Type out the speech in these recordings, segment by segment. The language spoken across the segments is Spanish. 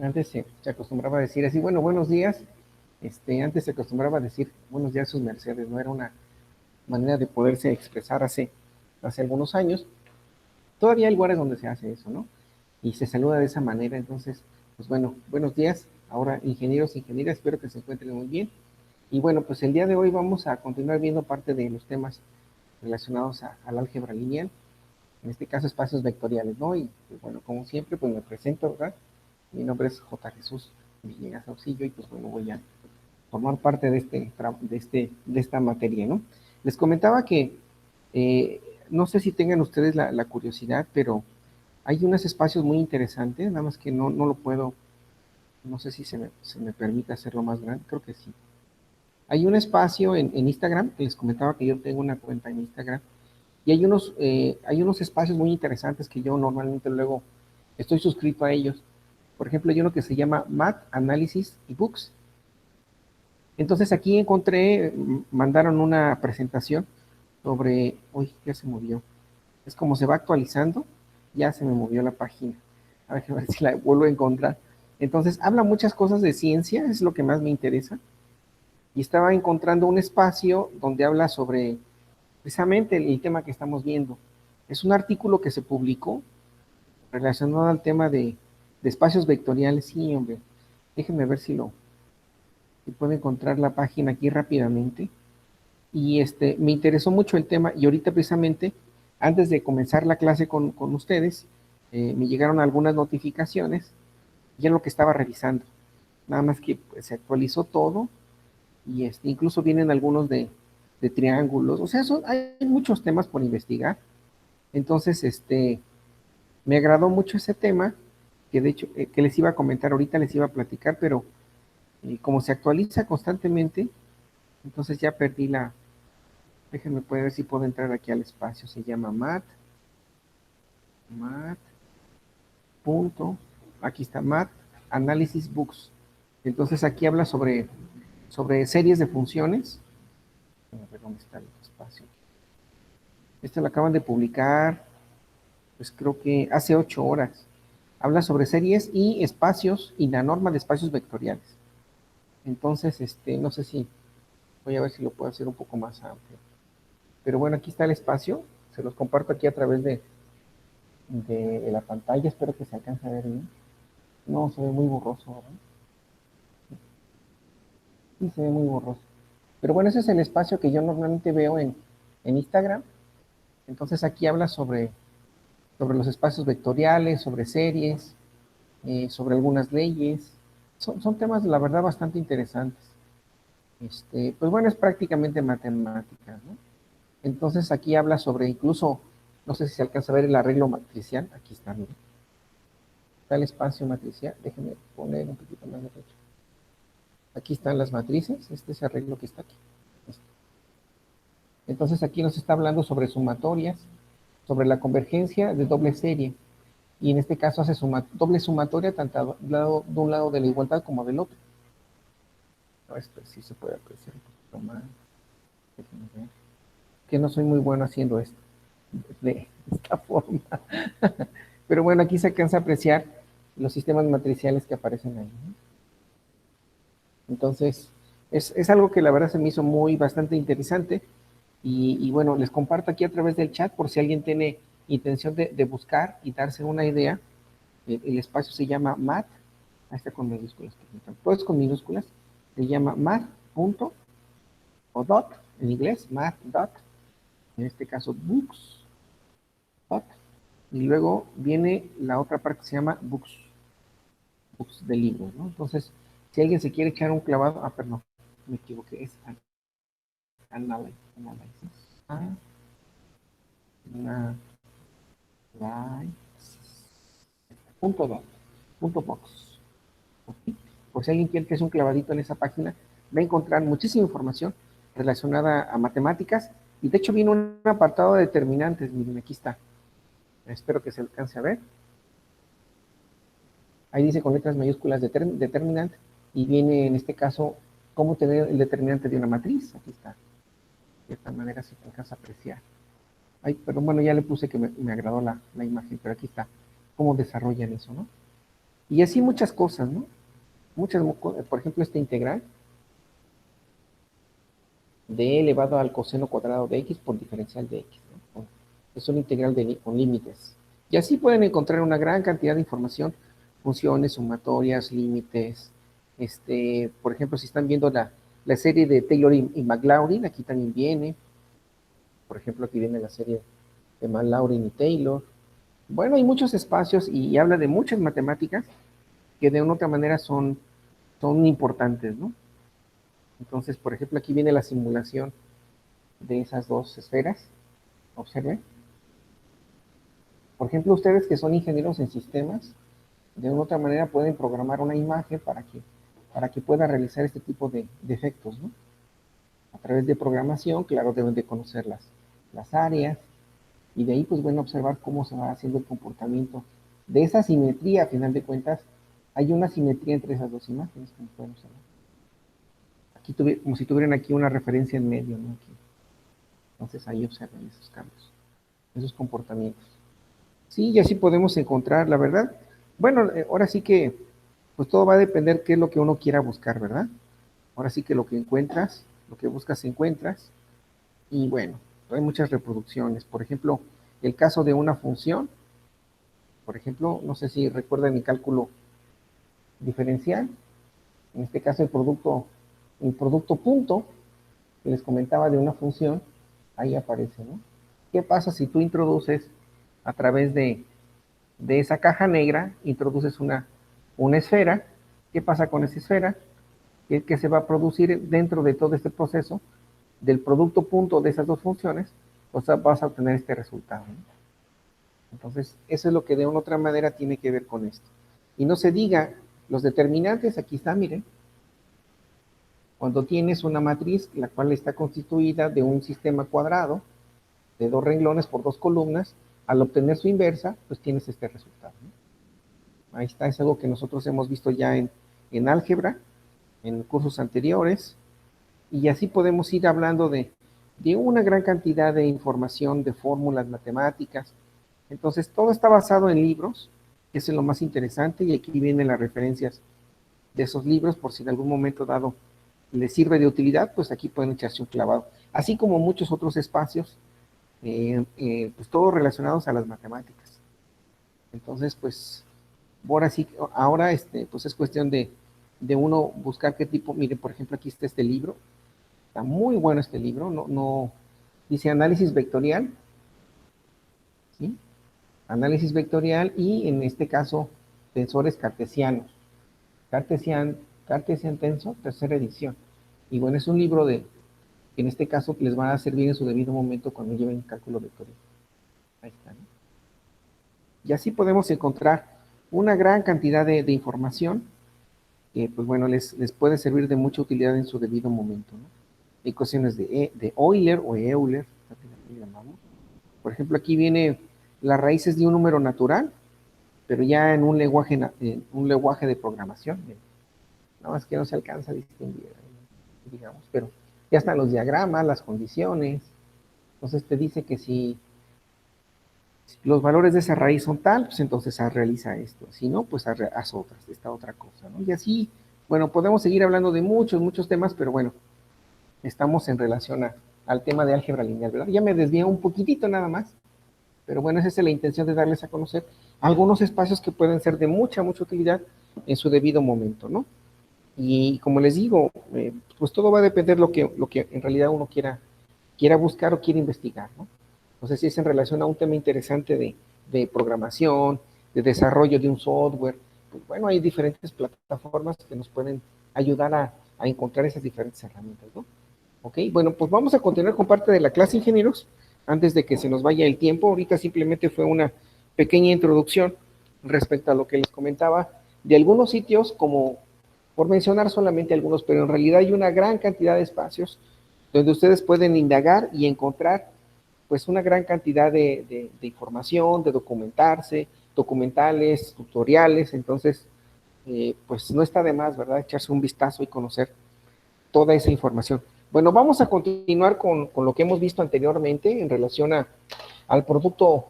Antes se acostumbraba a decir así, bueno, buenos días. Antes se acostumbraba a decir buenos días sus mercedes, no era una manera de poderse expresar hace algunos años. Todavía hay lugares donde se hace eso, ¿no? Y se saluda de esa manera, entonces, pues bueno, buenos días. Ahora, ingenieros, ingenieras, espero que se encuentren muy bien. Y bueno, pues el día de hoy vamos a continuar viendo parte de los temas relacionados al álgebra lineal, en este caso espacios vectoriales, ¿no? Y pues bueno, como siempre, pues me presento, ¿verdad? Mi nombre es J. Jesús Villegas Auxillo y pues bueno, voy a formar parte de esta materia, ¿no? Les comentaba que eh, no sé si tengan ustedes la curiosidad, pero hay unos espacios muy interesantes, nada más que no lo puedo, no sé si se me permite hacerlo más grande, creo que sí. Hay un espacio en Instagram, que les comentaba que yo tengo una cuenta en Instagram, y hay unos espacios muy interesantes que yo normalmente luego estoy suscrito a ellos. Por ejemplo, hay uno que se llama Math, Análisis y Books. Entonces aquí encontré, mandaron una presentación sobre, uy, ya se movió. Es como se va actualizando, ya se me movió la página. A ver si la vuelvo a encontrar. Entonces habla muchas cosas de ciencia, es lo que más me interesa. Y estaba encontrando un espacio donde habla sobre precisamente el tema que estamos viendo. Es un artículo que se publicó relacionado al tema de espacios vectoriales. Sí, hombre, déjenme ver si puedo encontrar la página aquí rápidamente. Y me interesó mucho el tema y ahorita precisamente, antes de comenzar la clase con ustedes, me llegaron algunas notificaciones y es lo que estaba revisando. Nada más que pues, se actualizó todo y incluso vienen algunos de triángulos. O sea, hay muchos temas por investigar. Entonces, me agradó mucho ese tema, que de hecho, que les iba a comentar ahorita, les iba a platicar, pero como se actualiza constantemente, entonces ya perdí la. Déjenme poder ver si puedo entrar aquí al espacio. Se llama Mat, punto, aquí está Mat, Análisis Books. Entonces aquí habla sobre series de funciones. A ver dónde está el espacio. Este lo acaban de publicar, pues creo que hace 8 horas. Habla sobre series y espacios y la norma de espacios vectoriales. Entonces, no sé si voy a ver si lo puedo hacer un poco más amplio. Pero bueno, aquí está el espacio. Se los comparto aquí a través de la pantalla. Espero que se alcance a ver bien. No, se ve muy borroso, ¿verdad? Sí, se ve muy borroso. Pero bueno, ese es el espacio que yo normalmente veo en Instagram. Entonces aquí habla sobre los espacios vectoriales, sobre series, sobre algunas leyes. Son temas, la verdad, bastante interesantes. Pues bueno, es prácticamente matemáticas, ¿no? Entonces aquí habla sobre incluso, no sé si se alcanza a ver el arreglo matricial. Aquí está, miren. Está el espacio matricial. Déjenme poner un poquito más de derecho. Aquí están las matrices. Este es el arreglo que está aquí. Entonces aquí nos está hablando sobre sumatorias, sobre la convergencia de doble serie. Y en este caso hace doble sumatoria tanto de un lado de la igualdad como del otro. A ver si se puede apreciar un poquito más. Déjenme ver. Que no soy muy bueno haciendo esto de esta forma. Pero bueno, aquí se alcanza a apreciar los sistemas matriciales que aparecen ahí, ¿no? Entonces, es algo que la verdad se me hizo bastante interesante. Y bueno, les comparto aquí a través del chat por si alguien tiene intención de buscar y darse una idea. El espacio se llama math, ahí está con minúsculas, todo es con minúsculas, se llama math, punto, o dot, en inglés, math dot, en este caso books, dot, y luego viene la otra parte que se llama books de libros, ¿no? Entonces, si alguien se quiere echar un clavado, perdón, me equivoqué, es analysis, punto dot, punto box. ¿Okay? Por si alguien quiere que es un clavadito en esa página, va a encontrar muchísima información relacionada a matemáticas. Y de hecho viene un apartado de determinantes. Miren, aquí está. Espero que se alcance a ver. Ahí dice con letras mayúsculas determinante. Y viene en este caso cómo tener el determinante de una matriz. Aquí está. De esta manera se alcanza a apreciar. Ay, pero bueno, ya le puse que me agradó la imagen, pero aquí está. Cómo desarrollan eso, ¿no? Y así muchas cosas, ¿no? Muchas, por ejemplo, esta integral de elevado al coseno cuadrado de x por diferencial de x, ¿no? Es una integral con límites. Y así pueden encontrar una gran cantidad de información, funciones, sumatorias, límites. Por ejemplo, si están viendo la serie de Taylor y McLaurin, aquí también viene. Por ejemplo, aquí viene la serie de McLaurin y Taylor. Bueno, hay muchos espacios y habla de muchas matemáticas que de una u otra manera son importantes, ¿no? Entonces, por ejemplo, aquí viene la simulación de esas dos esferas. Observen. Por ejemplo, ustedes que son ingenieros en sistemas, de una u otra manera pueden programar una imagen para que pueda realizar este tipo de efectos, ¿no? A través de programación, claro, deben de conocer las áreas y de ahí, pues bueno, observar cómo se va haciendo el comportamiento de esa simetría. A final de cuentas, hay una simetría entre esas dos imágenes, como pueden observar. Aquí como si tuvieran aquí una referencia en medio, ¿no? Aquí. Entonces ahí observan esos cambios, esos comportamientos. Sí, y así podemos encontrar, la verdad. Bueno, ahora sí que, pues todo va a depender qué es lo que uno quiera buscar, ¿verdad? Ahora sí que lo que encuentras, lo que buscas, encuentras. Y bueno, hay muchas reproducciones. Por ejemplo, el caso de una función, por ejemplo, no sé si recuerdan mi cálculo diferencial, en este caso el producto punto, que les comentaba de una función, ahí aparece, ¿no? ¿Qué pasa si tú introduces a través de esa caja negra, introduces una esfera? ¿Qué pasa con esa esfera? Que se va a producir dentro de todo este proceso del producto punto de esas dos funciones, pues vas a obtener este resultado, ¿no? Entonces, eso es lo que de una u otra manera tiene que ver con esto. Y no se diga, los determinantes, aquí está, miren, cuando tienes una matriz, la cual está constituida de un sistema cuadrado, de dos renglones por dos columnas, al obtener su inversa, pues tienes este resultado, ¿no? Ahí está, es algo que nosotros hemos visto ya en álgebra, en cursos anteriores, y así podemos ir hablando de una gran cantidad de información, de fórmulas matemáticas. Entonces, todo está basado en libros, que es lo más interesante, y aquí vienen las referencias de esos libros, por si en algún momento dado les sirve de utilidad, pues aquí pueden echarse un clavado. Así como muchos otros espacios, pues todos relacionados a las matemáticas. Entonces, pues, ahora pues es cuestión de uno buscar qué tipo. Mire, por ejemplo, aquí está este libro. Está muy bueno este libro, no, dice análisis vectorial, ¿sí? Análisis vectorial y en este caso tensores cartesianos. Cartesian Tensor, tercera edición. Y bueno, es un libro que en este caso les va a servir en su debido momento cuando lleven cálculo vectorial. Ahí está, ¿no? Y así podemos encontrar una gran cantidad de información que, pues bueno, les puede servir de mucha utilidad en su debido momento, ¿no? Ecuaciones de Euler o Euler, le llamamos. Por ejemplo, aquí viene las raíces de un número natural, pero ya en un lenguaje de programación. Nada más que no se alcanza a distinguir, digamos, pero ya están los diagramas, las condiciones. Entonces te dice que si los valores de esa raíz son tal, pues entonces realiza esto. Si no, pues haz esta otra cosa, ¿no? Y así, bueno, podemos seguir hablando de muchos, muchos temas, pero bueno, estamos en relación al tema de álgebra lineal, ¿verdad? Ya me desvié un poquitito nada más, pero bueno, esa es la intención de darles a conocer algunos espacios que pueden ser de mucha, mucha utilidad en su debido momento, ¿no? Y como les digo, pues todo va a depender lo que en realidad uno quiera buscar o quiera investigar, ¿no? Entonces, si es en relación a un tema interesante de programación, de desarrollo de un software, pues bueno, hay diferentes plataformas que nos pueden ayudar a encontrar esas diferentes herramientas, ¿no? Ok, bueno, pues vamos a continuar con parte de la clase, ingenieros, antes de que se nos vaya el tiempo. Ahorita simplemente fue una pequeña introducción respecto a lo que les comentaba de algunos sitios, como por mencionar solamente algunos, pero en realidad hay una gran cantidad de espacios donde ustedes pueden indagar y encontrar pues una gran cantidad de información, de documentarse, documentales, tutoriales. Entonces pues no está de más, ¿verdad? Echarse un vistazo y conocer toda esa información. Bueno, vamos a continuar con lo que hemos visto anteriormente en relación al producto,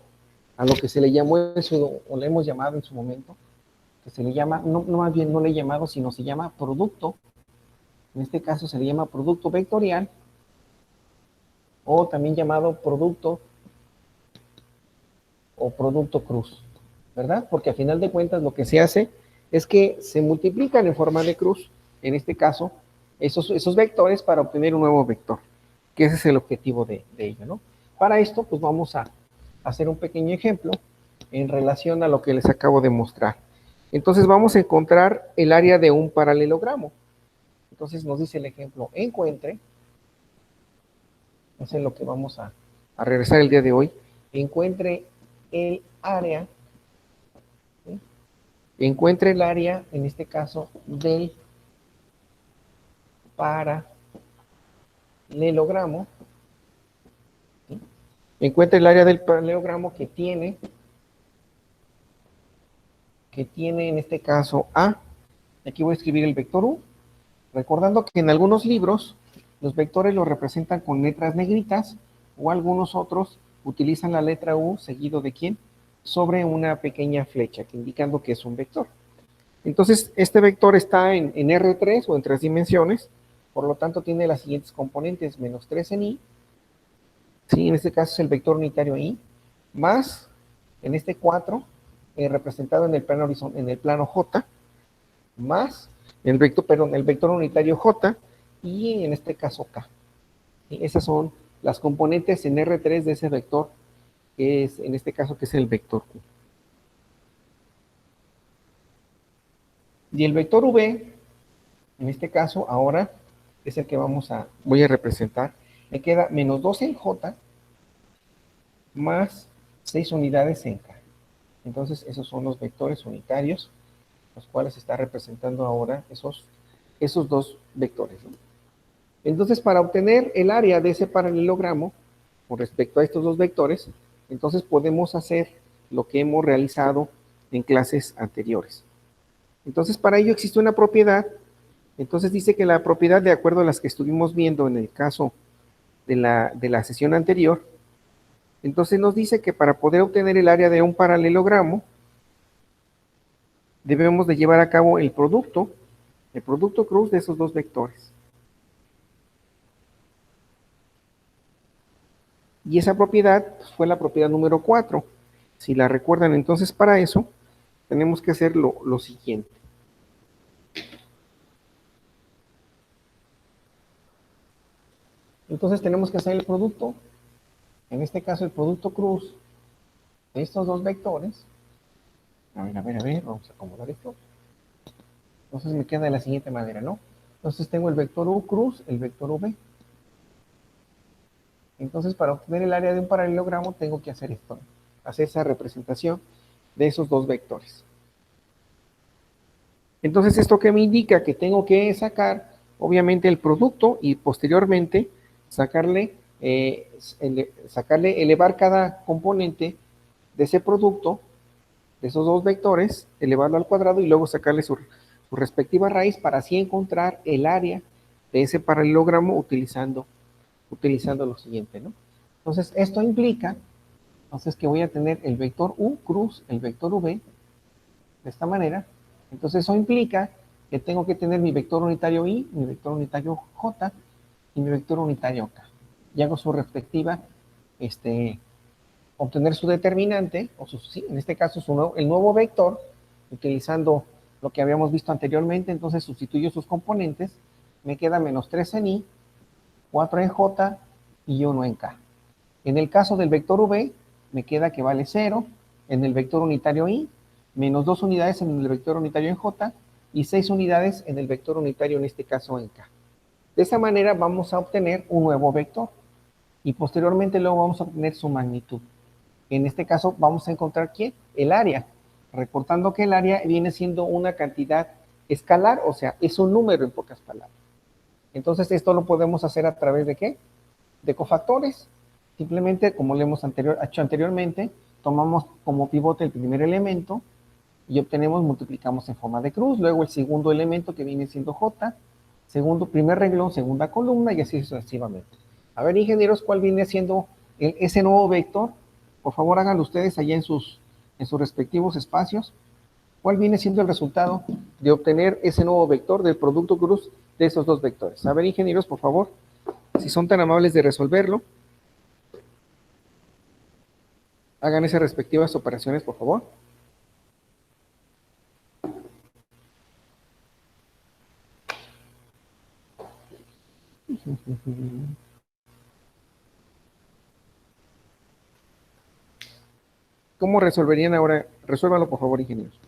a lo que se le llamó o le hemos llamado en su momento que se le llama, no más bien no le he llamado, sino se llama producto. En este caso se le llama producto vectorial o también llamado producto o producto cruz, ¿verdad? Porque a final de cuentas lo que se hace es que se multiplican en forma de cruz, en este caso, esos vectores para obtener un nuevo vector, que ese es el objetivo de ello, ¿no? Para esto, pues vamos a hacer un pequeño ejemplo en relación a lo que les acabo de mostrar. Entonces vamos a encontrar el área de un paralelogramo. Entonces nos dice el ejemplo, encuentre, eso es lo que vamos a regresar el día de hoy, encuentre el área, ¿sí? Encuentre el área, en este caso, del paralelogramo, ¿sí? Encuentre el área del paralelogramo que tiene en este caso A. Aquí voy a escribir el vector U, recordando que en algunos libros los vectores los representan con letras negritas o algunos otros utilizan la letra U seguido de ¿quién? Sobre una pequeña flecha, que indicando que es un vector. Entonces, este vector está en R3 o en 3 dimensiones, por lo tanto tiene las siguientes componentes, menos 3 en I, ¿sí? En este caso es el vector unitario I, más, en este 4, representado en el plano J, más el vector unitario J, y en este caso K. ¿Sí? Esas son las componentes en R3 de ese vector, que es, en este caso, que es el vector Q. Y el vector V, en este caso, ahora, es el que voy a representar. Me queda menos 2 en J, más 6 unidades en K. Entonces, esos son los vectores unitarios, los cuales está representando ahora esos dos vectores, ¿no? Entonces, para obtener el área de ese paralelogramo, con respecto a estos dos vectores, entonces podemos hacer lo que hemos realizado en clases anteriores. Entonces, para ello existe una propiedad. Entonces dice que la propiedad, de acuerdo a las que estuvimos viendo en el caso de la sesión anterior, entonces nos dice que para poder obtener el área de un paralelogramo, debemos de llevar a cabo el producto cruz de esos dos vectores. Y esa propiedad fue la propiedad número 4. Si la recuerdan, entonces para eso tenemos que hacer lo siguiente. Entonces tenemos que hacer el producto, en este caso el producto cruz de estos dos vectores. A ver, vamos a acomodar esto. Entonces me queda de la siguiente manera, ¿no? Entonces tengo el vector U cruz, el vector V. Entonces, para obtener el área de un paralelogramo tengo que hacer esto, hacer esa representación de esos dos vectores. Entonces, ¿esto qué me indica? Que tengo que sacar, obviamente, el producto y posteriormente elevar cada componente de ese producto, de esos dos vectores, elevarlo al cuadrado y luego sacarle su respectiva raíz para así encontrar el área de ese paralelogramo utilizando lo siguiente, ¿no? Entonces, esto implica, entonces, que voy a tener el vector U cruz, el vector V, de esta manera. Entonces, eso implica que tengo que tener mi vector unitario I, mi vector unitario J y mi vector unitario K. Y hago su respectiva, obtener su determinante, o en este caso el nuevo vector, utilizando lo que habíamos visto anteriormente. Entonces sustituyo sus componentes, me queda menos 3 en I, 4 en J y 1 en K. En el caso del vector V, me queda que vale 0 en el vector unitario I, menos 2 unidades en el vector unitario en J y 6 unidades en el vector unitario, en este caso en K. De esa manera vamos a obtener un nuevo vector y posteriormente luego vamos a obtener su magnitud. En este caso vamos a encontrar ¿quién? El área, reportando que el área viene siendo una cantidad escalar, o sea, es un número en pocas palabras. Entonces esto lo podemos hacer a través de ¿qué? De cofactores. Simplemente, como lo hemos hecho anteriormente, tomamos como pivote el primer elemento y multiplicamos en forma de cruz, luego el segundo elemento que viene siendo J, primer renglón, segunda columna y así sucesivamente. A ver, ingenieros, ¿cuál viene siendo ese nuevo vector? Por favor, háganlo ustedes allá en sus respectivos espacios. ¿Cuál viene siendo el resultado de obtener ese nuevo vector del producto cruz de esos dos vectores? A ver, ingenieros, por favor, si son tan amables de resolverlo, hagan esas respectivas operaciones, por favor. ¿Cómo resolverían ahora? Resuélvanlo, por favor, ingenieros.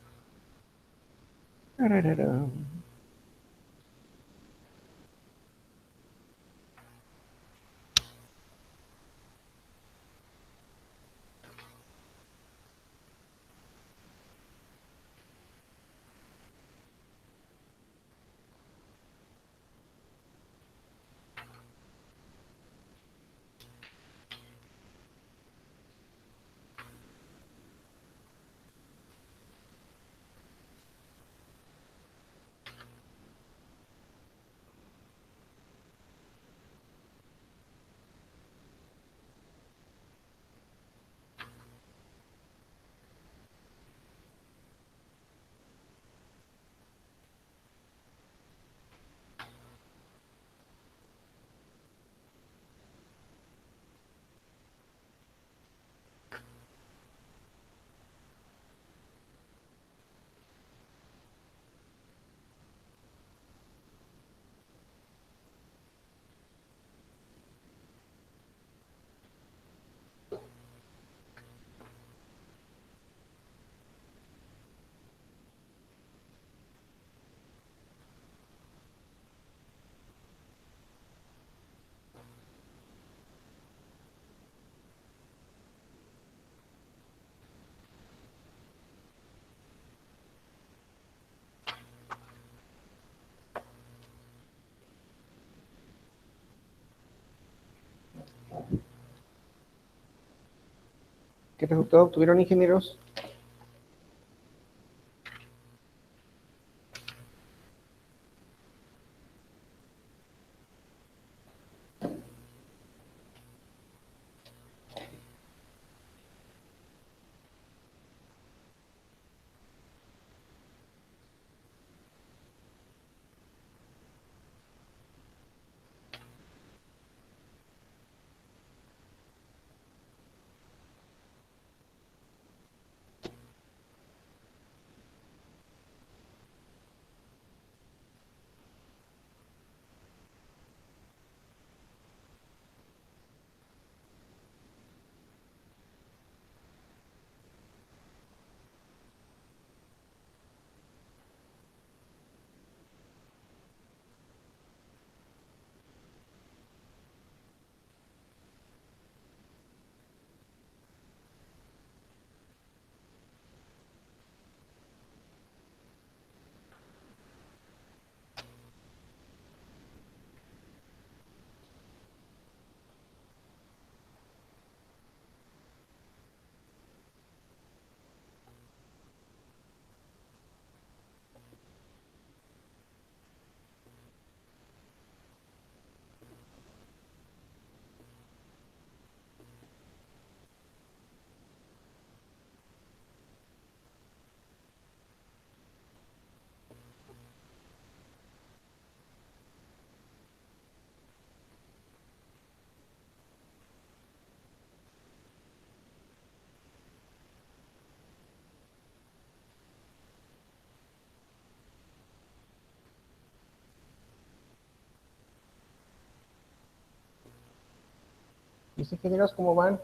¿Qué resultado obtuvieron, ingenieros? ¿Mis ingenieros cómo van?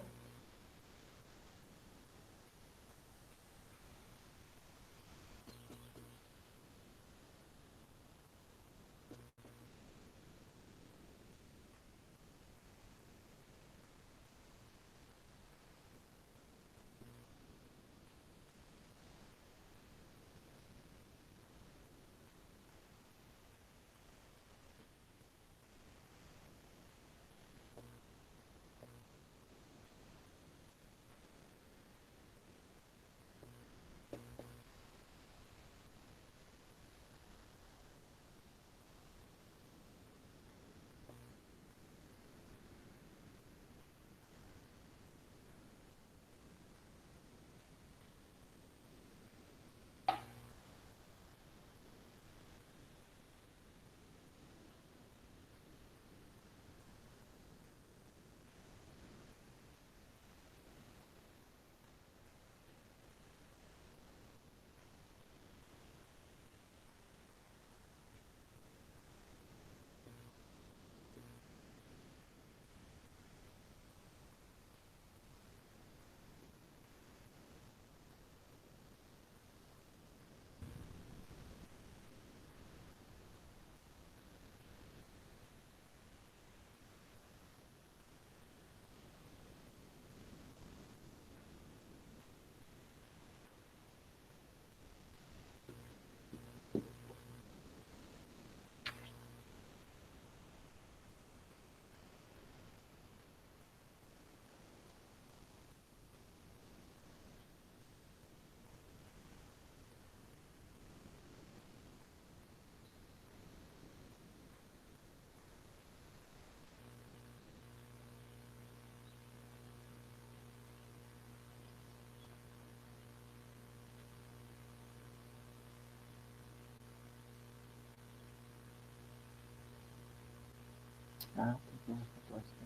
Ah, pues no me faltó esto.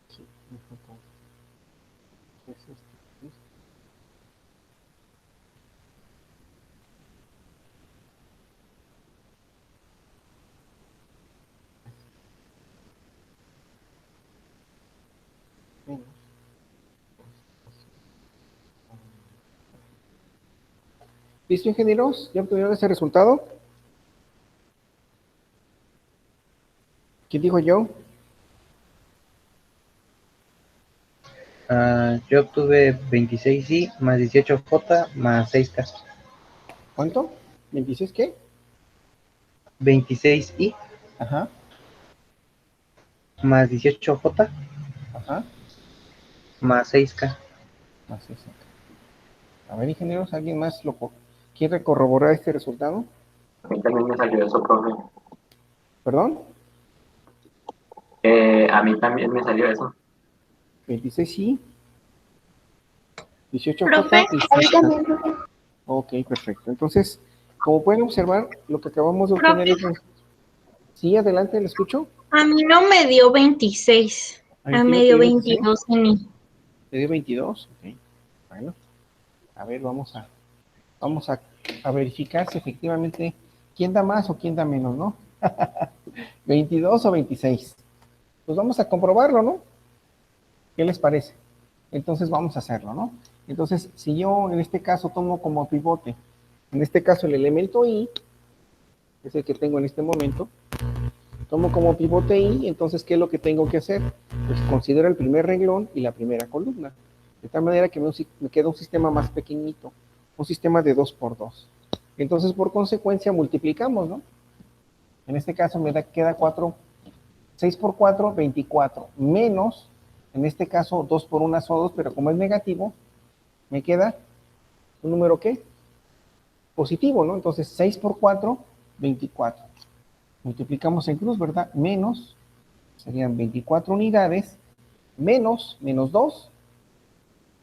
Sí, me faltó. ¿Qué es esto? ¿Listo? Menos. ¿Listo, ingenieros? ¿Ya obtuvieron ese resultado? ¿Quién dijo yo? Yo obtuve 26i más 18j más 6k. ¿Cuánto? ¿26 qué? 26i Ajá, más 18j ajá. más 6k. Así es. A ver, ingenieros, ¿alguien más quiere corroborar este resultado? A mí también me salió eso, profe. ¿Perdón? A mí también me salió eso. 26 sí, 18 Profe, J y a mí 6K. también, profe. Ok, perfecto. Entonces, como pueden observar, lo que acabamos de obtener Profe, es... Sí, adelante, ¿le escucho? a mí no me dio 26, ¿A a ti mí no me te dio dio 26? 22 en mí. ¿Te dio 22? Ok, bueno. A ver, vamos a verificar si efectivamente quién da más o quién da menos, ¿no? 22 o 26. Pues vamos a comprobarlo, ¿no? ¿Qué les parece? Entonces vamos a hacerlo, ¿no? Entonces, si yo en este caso tomo como pivote, en este caso el elemento i, que es el que tengo en este momento, tomo como pivote i, entonces, ¿qué es lo que tengo que hacer? Pues considero el primer renglón y la primera columna, de tal manera que me queda un sistema más pequeñito, un sistema de 2 por 2. Entonces, por consecuencia, multiplicamos, ¿no? En este caso queda 4, 6 por 4, 24, menos, en este caso 2 por 1 son 2, pero como es negativo, me queda un número ¿qué? Positivo, ¿no? Entonces 6 por 4, 24. Multiplicamos en cruz, ¿verdad? Menos, serían 24 unidades, menos 2,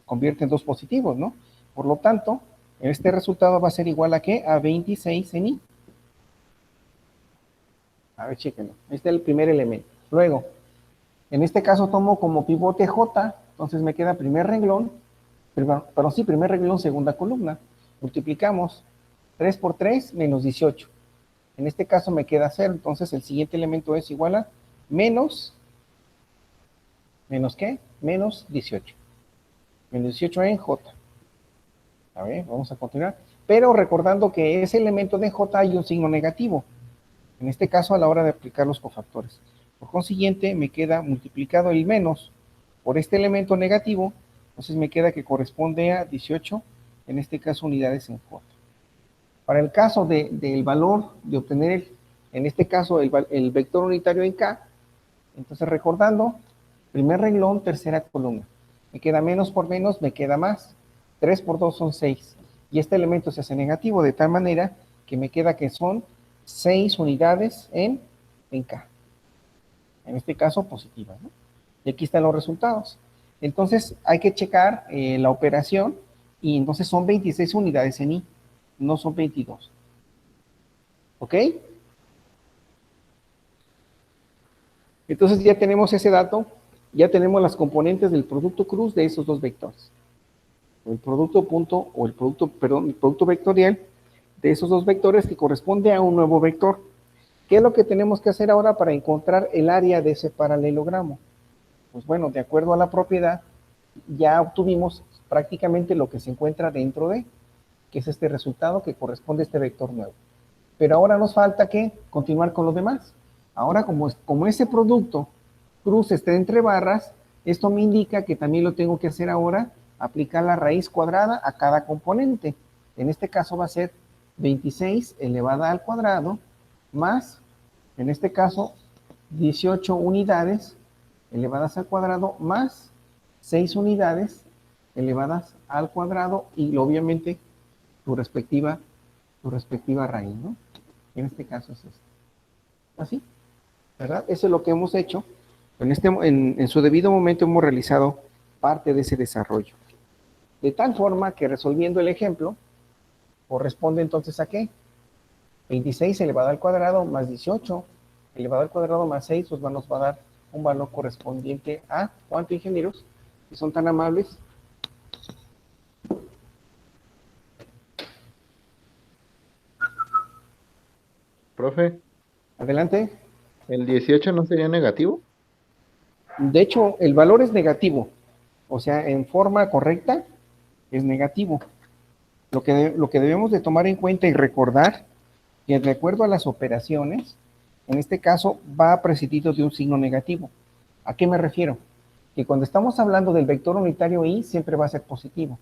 convierte en 2 positivos, ¿no? Por lo tanto, este resultado va a ser igual a ¿qué? A 26 en I. A ver, chéquenlo. Este es el primer elemento. Luego, en este caso tomo como pivote J, entonces me queda primer renglón, pero sí, primer renglón, segunda columna. Multiplicamos 3 por 3, menos 18. En este caso me queda 0, entonces el siguiente elemento es igual a menos, ¿menos qué? Menos 18. Menos 18 en J. A ver, vamos a continuar. Pero recordando que ese elemento de J hay un signo negativo. En este caso a la hora de aplicar los cofactores. Por consiguiente, me queda multiplicado el menos por este elemento negativo, entonces me queda que corresponde a 18, en este caso unidades en J. Para el caso del valor de obtener, en este caso, el vector unitario en K, entonces recordando, primer renglón, tercera columna. Me queda menos por menos, me queda más. 3 por 2 son 6. Y este elemento se hace negativo, de tal manera que me queda que son 6 unidades en K. En este caso, positivas, ¿no? Y aquí están los resultados. Entonces, hay que checar la operación y entonces son 26 unidades en I, no son 22. ¿Ok? Entonces ya tenemos ese dato, ya tenemos las componentes del producto cruz de esos dos vectores. El producto punto, o el producto, perdón, el producto vectorial de esos dos vectores que corresponde a un nuevo vector. ¿Qué es lo que tenemos que hacer ahora para encontrar el área de ese paralelogramo? Pues bueno, de acuerdo a la propiedad, ya obtuvimos prácticamente lo que se encuentra dentro de, que es este resultado que corresponde a este vector nuevo. Pero ahora nos falta que continuar con los demás. Ahora, como ese producto cruz está entre barras, esto me indica que también lo tengo que hacer ahora, aplicar la raíz cuadrada a cada componente. En este caso va a ser 26 elevada al cuadrado más, en este caso, 18 unidades elevadas al cuadrado más 6 unidades elevadas al cuadrado y obviamente tu respectiva, tu respectiva raíz, ¿no? En este caso es esto. Así, ¿verdad? Eso es lo que hemos hecho. En su debido momento hemos realizado parte de ese desarrollo. De tal forma que resolviendo el ejemplo, corresponde entonces a qué? 26 elevado al cuadrado más 18 elevado al cuadrado más 6 pues nos va a dar un valor correspondiente a, ¿cuánto, ingenieros? Si son tan amables. Profe, Adelante. ¿el 18 no sería negativo? De hecho, el valor es negativo. O sea, en forma correcta es negativo. Lo que debemos de tomar en cuenta y recordar que de acuerdo a las operaciones, en este caso va precedido de un signo negativo. ¿A qué me refiero? Que cuando estamos hablando del vector unitario y siempre va a ser positivo.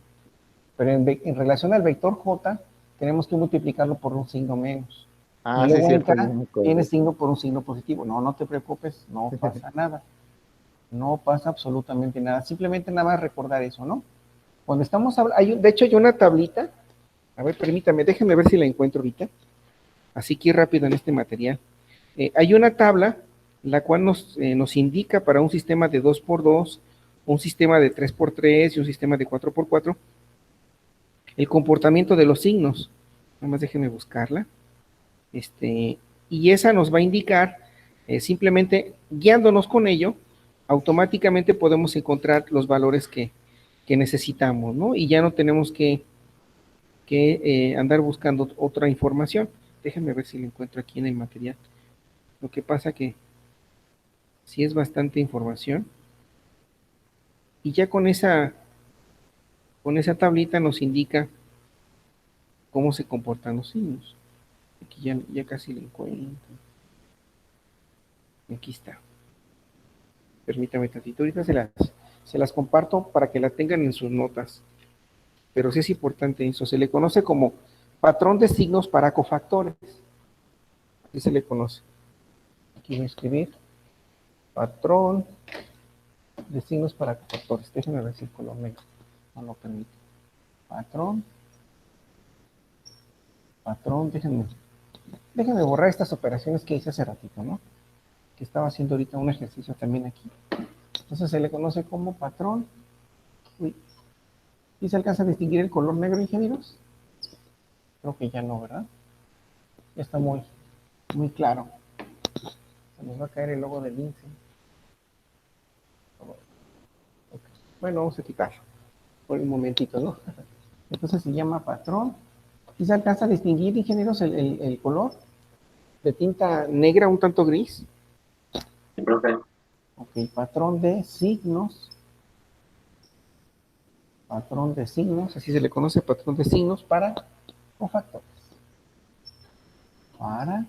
Pero en relación al vector j, tenemos que multiplicarlo por un signo menos. Ah, Y sí, luego cierto. entra, ya me acordé. tiene signo por un signo positivo. No, no te preocupes, no pasa nada. No pasa absolutamente nada. Simplemente nada más recordar eso, ¿no? Cuando estamos hablando, de hecho hay una tablita. A ver, permítame, déjenme ver si la encuentro ahorita. Así que rápido en este material. Hay una tabla, la cual nos indica para un sistema de 2x2, un sistema de 3x3 y un sistema de 4x4, el comportamiento de los signos. Nada más déjenme buscarla. Y esa nos va a indicar, simplemente guiándonos con ello, automáticamente podemos encontrar los valores que necesitamos, ¿no? Y ya no tenemos que andar buscando otra información. Déjenme ver si lo encuentro aquí en el material. Lo que pasa que sí es bastante información. Y ya con esa tablita nos indica cómo se comportan los signos. Aquí ya casi lo encuentro. Aquí está. Permítame tantito. Ahorita se las comparto para que la tengan en sus notas. Pero sí es importante eso. Se le conoce como patrón de signos para cofactores. Así se le conoce. Aquí voy a escribir patrón de signos para cofactores. Déjenme ver si el color negro no lo permite. Patrón, déjenme borrar estas operaciones que hice hace ratito, ¿no? Que estaba haciendo ahorita un ejercicio también aquí. Entonces se le conoce como patrón. Uy. ¿Sí se alcanza a distinguir el color negro, ingenieros? Creo que ya no, ¿verdad? Ya está muy claro. Se nos va a caer el logo del INSEE. Okay. Bueno, vamos a quitarlo por un momentito, ¿no? Entonces se llama patrón. ¿Sí se alcanza a distinguir, ingenieros, el color de tinta negra un tanto gris? Sí, profe. Ok, patrón de signos. Patrón de signos, así se le conoce, patrón de signos para cofactores. Para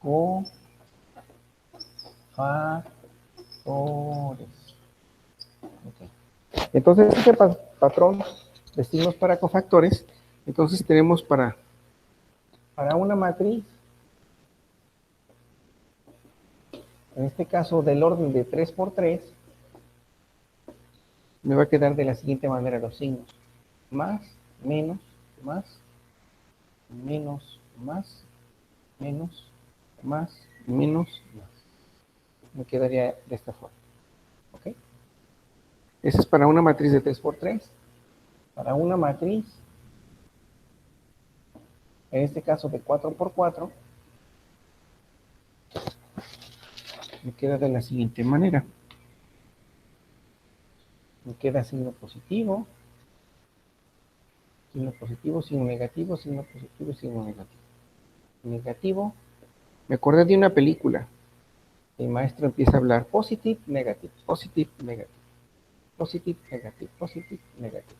cofactores. Okay. Entonces, este patrón de signos para cofactores, entonces tenemos para una matriz, en este caso del orden de 3x3, me va a quedar de la siguiente manera los signos. Más, menos, más, menos, más, menos, más, menos, más. Me quedaría de esta forma. ¿Ok? Ese es para una matriz de 3x3. Para una matriz, en este caso de 4x4, me queda de la siguiente manera. Me queda signo positivo, signo negativo, signo positivo, signo negativo. Negativo. Me acordé de una película. El maestro empieza a hablar positive, negative, positive, negative, positive, negative, positive, negative.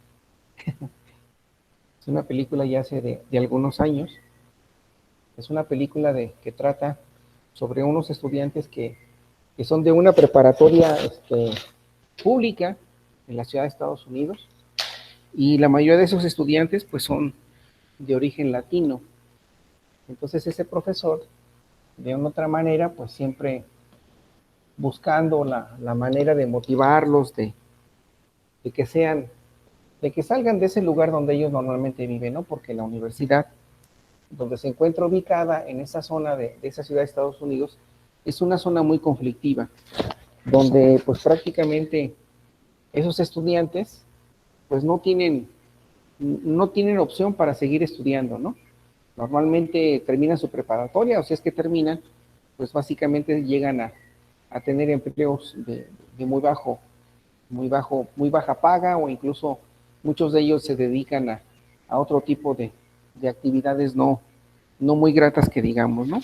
Es una película ya hace de algunos años. Es una película que trata sobre unos estudiantes que son de una preparatoria pública en la ciudad de Estados Unidos, y la mayoría de esos estudiantes pues son de origen latino. Entonces ese profesor, de una otra manera, pues siempre buscando la manera de motivarlos, de que salgan de ese lugar donde ellos normalmente viven, ¿no? Porque la universidad donde se encuentra ubicada en esa zona de esa ciudad de Estados Unidos es una zona muy conflictiva, donde pues prácticamente esos estudiantes pues no tienen opción para seguir estudiando, ¿no? Normalmente terminan su preparatoria, o si es que terminan, pues básicamente llegan a tener empleos de muy baja paga, o incluso muchos de ellos se dedican a otro tipo de actividades no muy gratas que digamos, ¿no?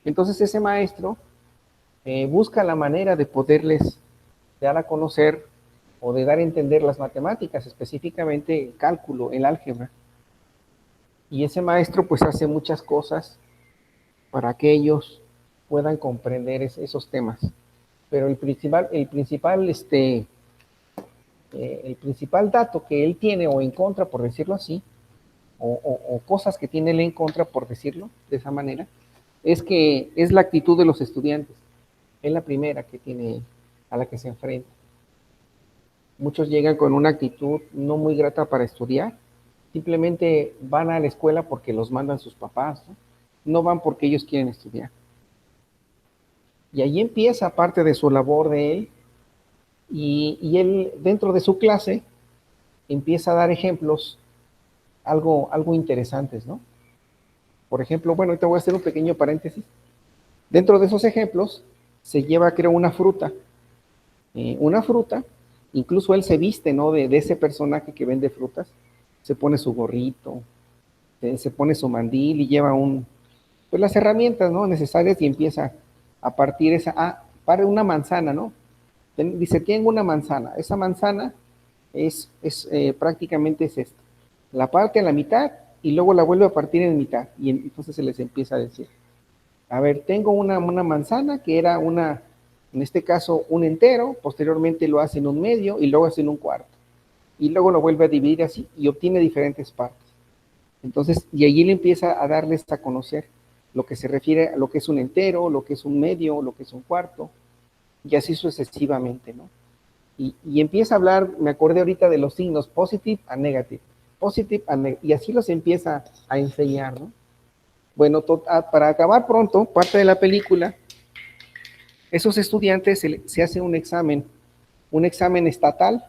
Entonces ese maestro busca la manera de poderles dar a conocer o de dar a entender las matemáticas, específicamente el cálculo, el álgebra. Y ese maestro pues hace muchas cosas para que ellos puedan comprender esos temas. Pero el principal dato que él tiene o en contra, por decirlo así, o cosas que tiene él en contra, por decirlo de esa manera, es que es la actitud de los estudiantes. Es la primera que tiene, a la que se enfrenta. Muchos llegan con una actitud no muy grata para estudiar, simplemente van a la escuela porque los mandan sus papás, ¿no? No van porque ellos quieren estudiar. Y ahí empieza parte de su labor de él, y él dentro de su clase empieza a dar ejemplos algo interesantes, ¿no? Por ejemplo, bueno, ahorita voy a hacer un pequeño paréntesis. Dentro de esos ejemplos se lleva, creo, una fruta. Incluso él se viste, ¿no? De ese personaje que vende frutas. Se pone su gorrito, se pone su mandil y lleva pues las herramientas, ¿no? Necesarias, y empieza a partir para una manzana, ¿no? Dice, tengo una manzana. Esa manzana prácticamente es esta. La parte en la mitad y luego la vuelve a partir en mitad. Y entonces se les empieza a decir, a ver, tengo una manzana que era en este caso, un entero, posteriormente lo hace en un medio y luego hace en un cuarto. Y luego lo vuelve a dividir así y obtiene diferentes partes. Entonces, y allí le empieza a darles a conocer lo que se refiere a lo que es un entero, lo que es un medio, lo que es un cuarto, y así sucesivamente, ¿no? Y empieza a hablar, me acordé ahorita de los signos positive and negative, y así los empieza a enseñar, ¿no? Bueno, para acabar pronto, parte de la película, esos estudiantes se hace un examen estatal,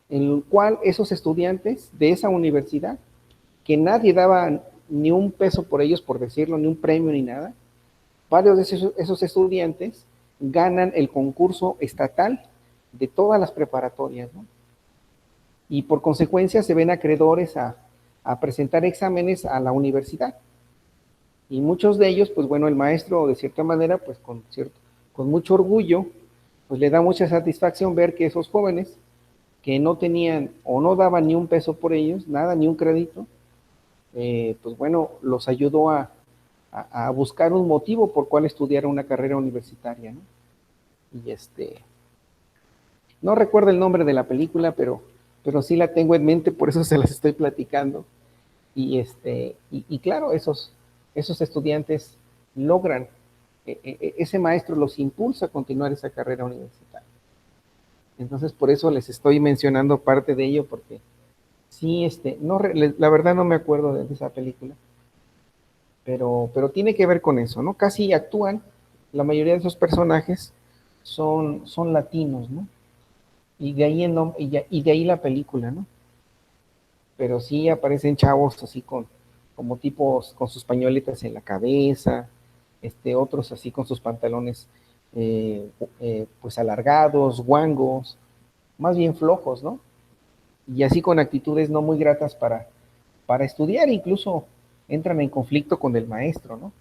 en el cual esos estudiantes de esa universidad, que nadie daba ni un peso por ellos, por decirlo, ni un premio ni nada, varios de esos estudiantes ganan el concurso estatal de todas las preparatorias, ¿no? Y por consecuencia se ven acreedores a presentar exámenes a la universidad. Y muchos de ellos, pues bueno, el maestro de cierta manera, pues con mucho orgullo, pues le da mucha satisfacción ver que esos jóvenes que no tenían o no daban ni un peso por ellos, nada, ni un crédito, pues bueno, los ayudó a buscar un motivo por cual estudiar una carrera universitaria, ¿no? Y no recuerdo el nombre de la película, pero sí la tengo en mente, por eso se las estoy platicando. Y claro, esos estudiantes logran, ese maestro los impulsa a continuar esa carrera universitaria. Entonces, por eso les estoy mencionando parte de ello, porque sí, la verdad no me acuerdo de esa película, pero tiene que ver con eso, ¿no? Casi actúan, la mayoría de esos personajes son latinos, ¿no? Y de ahí la película, ¿no? Pero sí aparecen chavos así como tipos con sus pañoletas en la cabeza, otros así con sus pantalones pues alargados, guangos, más bien flojos, ¿no? Y así con actitudes no muy gratas para estudiar, incluso entran en conflicto con el maestro, ¿no?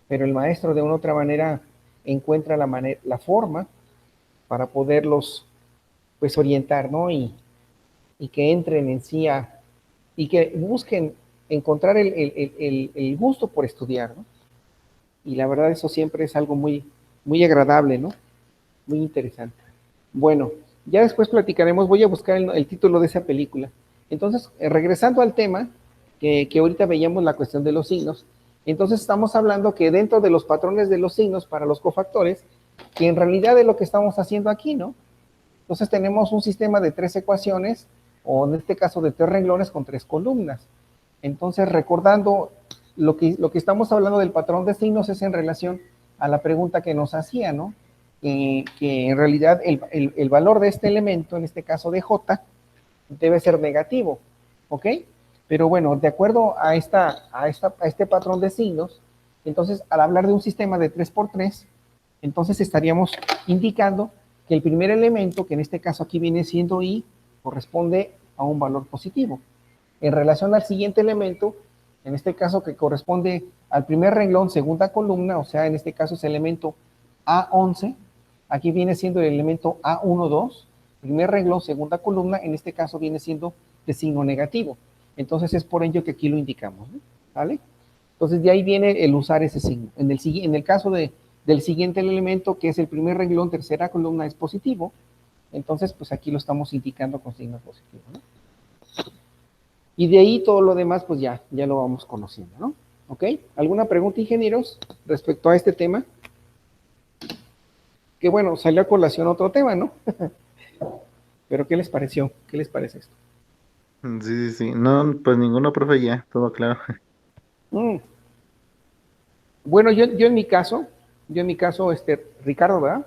Pero el maestro de una u otra manera encuentra la forma para poderlos pues orientar, ¿no? Y que entren en sí y que busquen encontrar el gusto por estudiar, ¿no? Y la verdad eso siempre es algo muy, muy agradable, ¿no? Muy interesante. Bueno, ya después platicaremos, voy a buscar el título de esa película. Entonces, regresando al tema, que ahorita veíamos la cuestión de los signos, entonces estamos hablando que dentro de los patrones de los signos para los cofactores, que en realidad es lo que estamos haciendo aquí, ¿no? Entonces tenemos un sistema de 3 ecuaciones, o en este caso de 3 renglones con 3 columnas. Entonces, recordando lo que estamos hablando del patrón de signos es en relación a la pregunta que nos hacía, ¿no? Que en realidad el valor de este elemento, en este caso de J, debe ser negativo, ¿ok? Pero bueno, de acuerdo a este patrón de signos, Entonces, al hablar de un sistema de 3×3, entonces estaríamos indicando que el primer elemento, que en este caso aquí viene siendo i, corresponde a un valor positivo. En relación al siguiente elemento, en este caso que corresponde al primer renglón, segunda columna, o sea, en este caso es el elemento A11, aquí viene siendo el elemento A12, primer renglón, segunda columna, en este caso viene siendo de signo negativo. Entonces es por ello que aquí lo indicamos, ¿no? ¿Vale? Entonces de ahí viene el usar ese signo. En el caso del siguiente elemento, que es el primer renglón, tercera columna, es positivo, entonces pues aquí lo estamos indicando con signo positivo, ¿no? Y de ahí todo lo demás, pues ya lo vamos conociendo, ¿no? ¿Ok? ¿Alguna pregunta, ingenieros, respecto a este tema? Que bueno, salió a colación otro tema, ¿no? Pero ¿qué les pareció? ¿Qué les parece esto? Sí, sí, sí. No, pues ninguno, profe, ya, todo claro. Mm. Bueno, yo en mi caso, Ricardo, ¿verdad?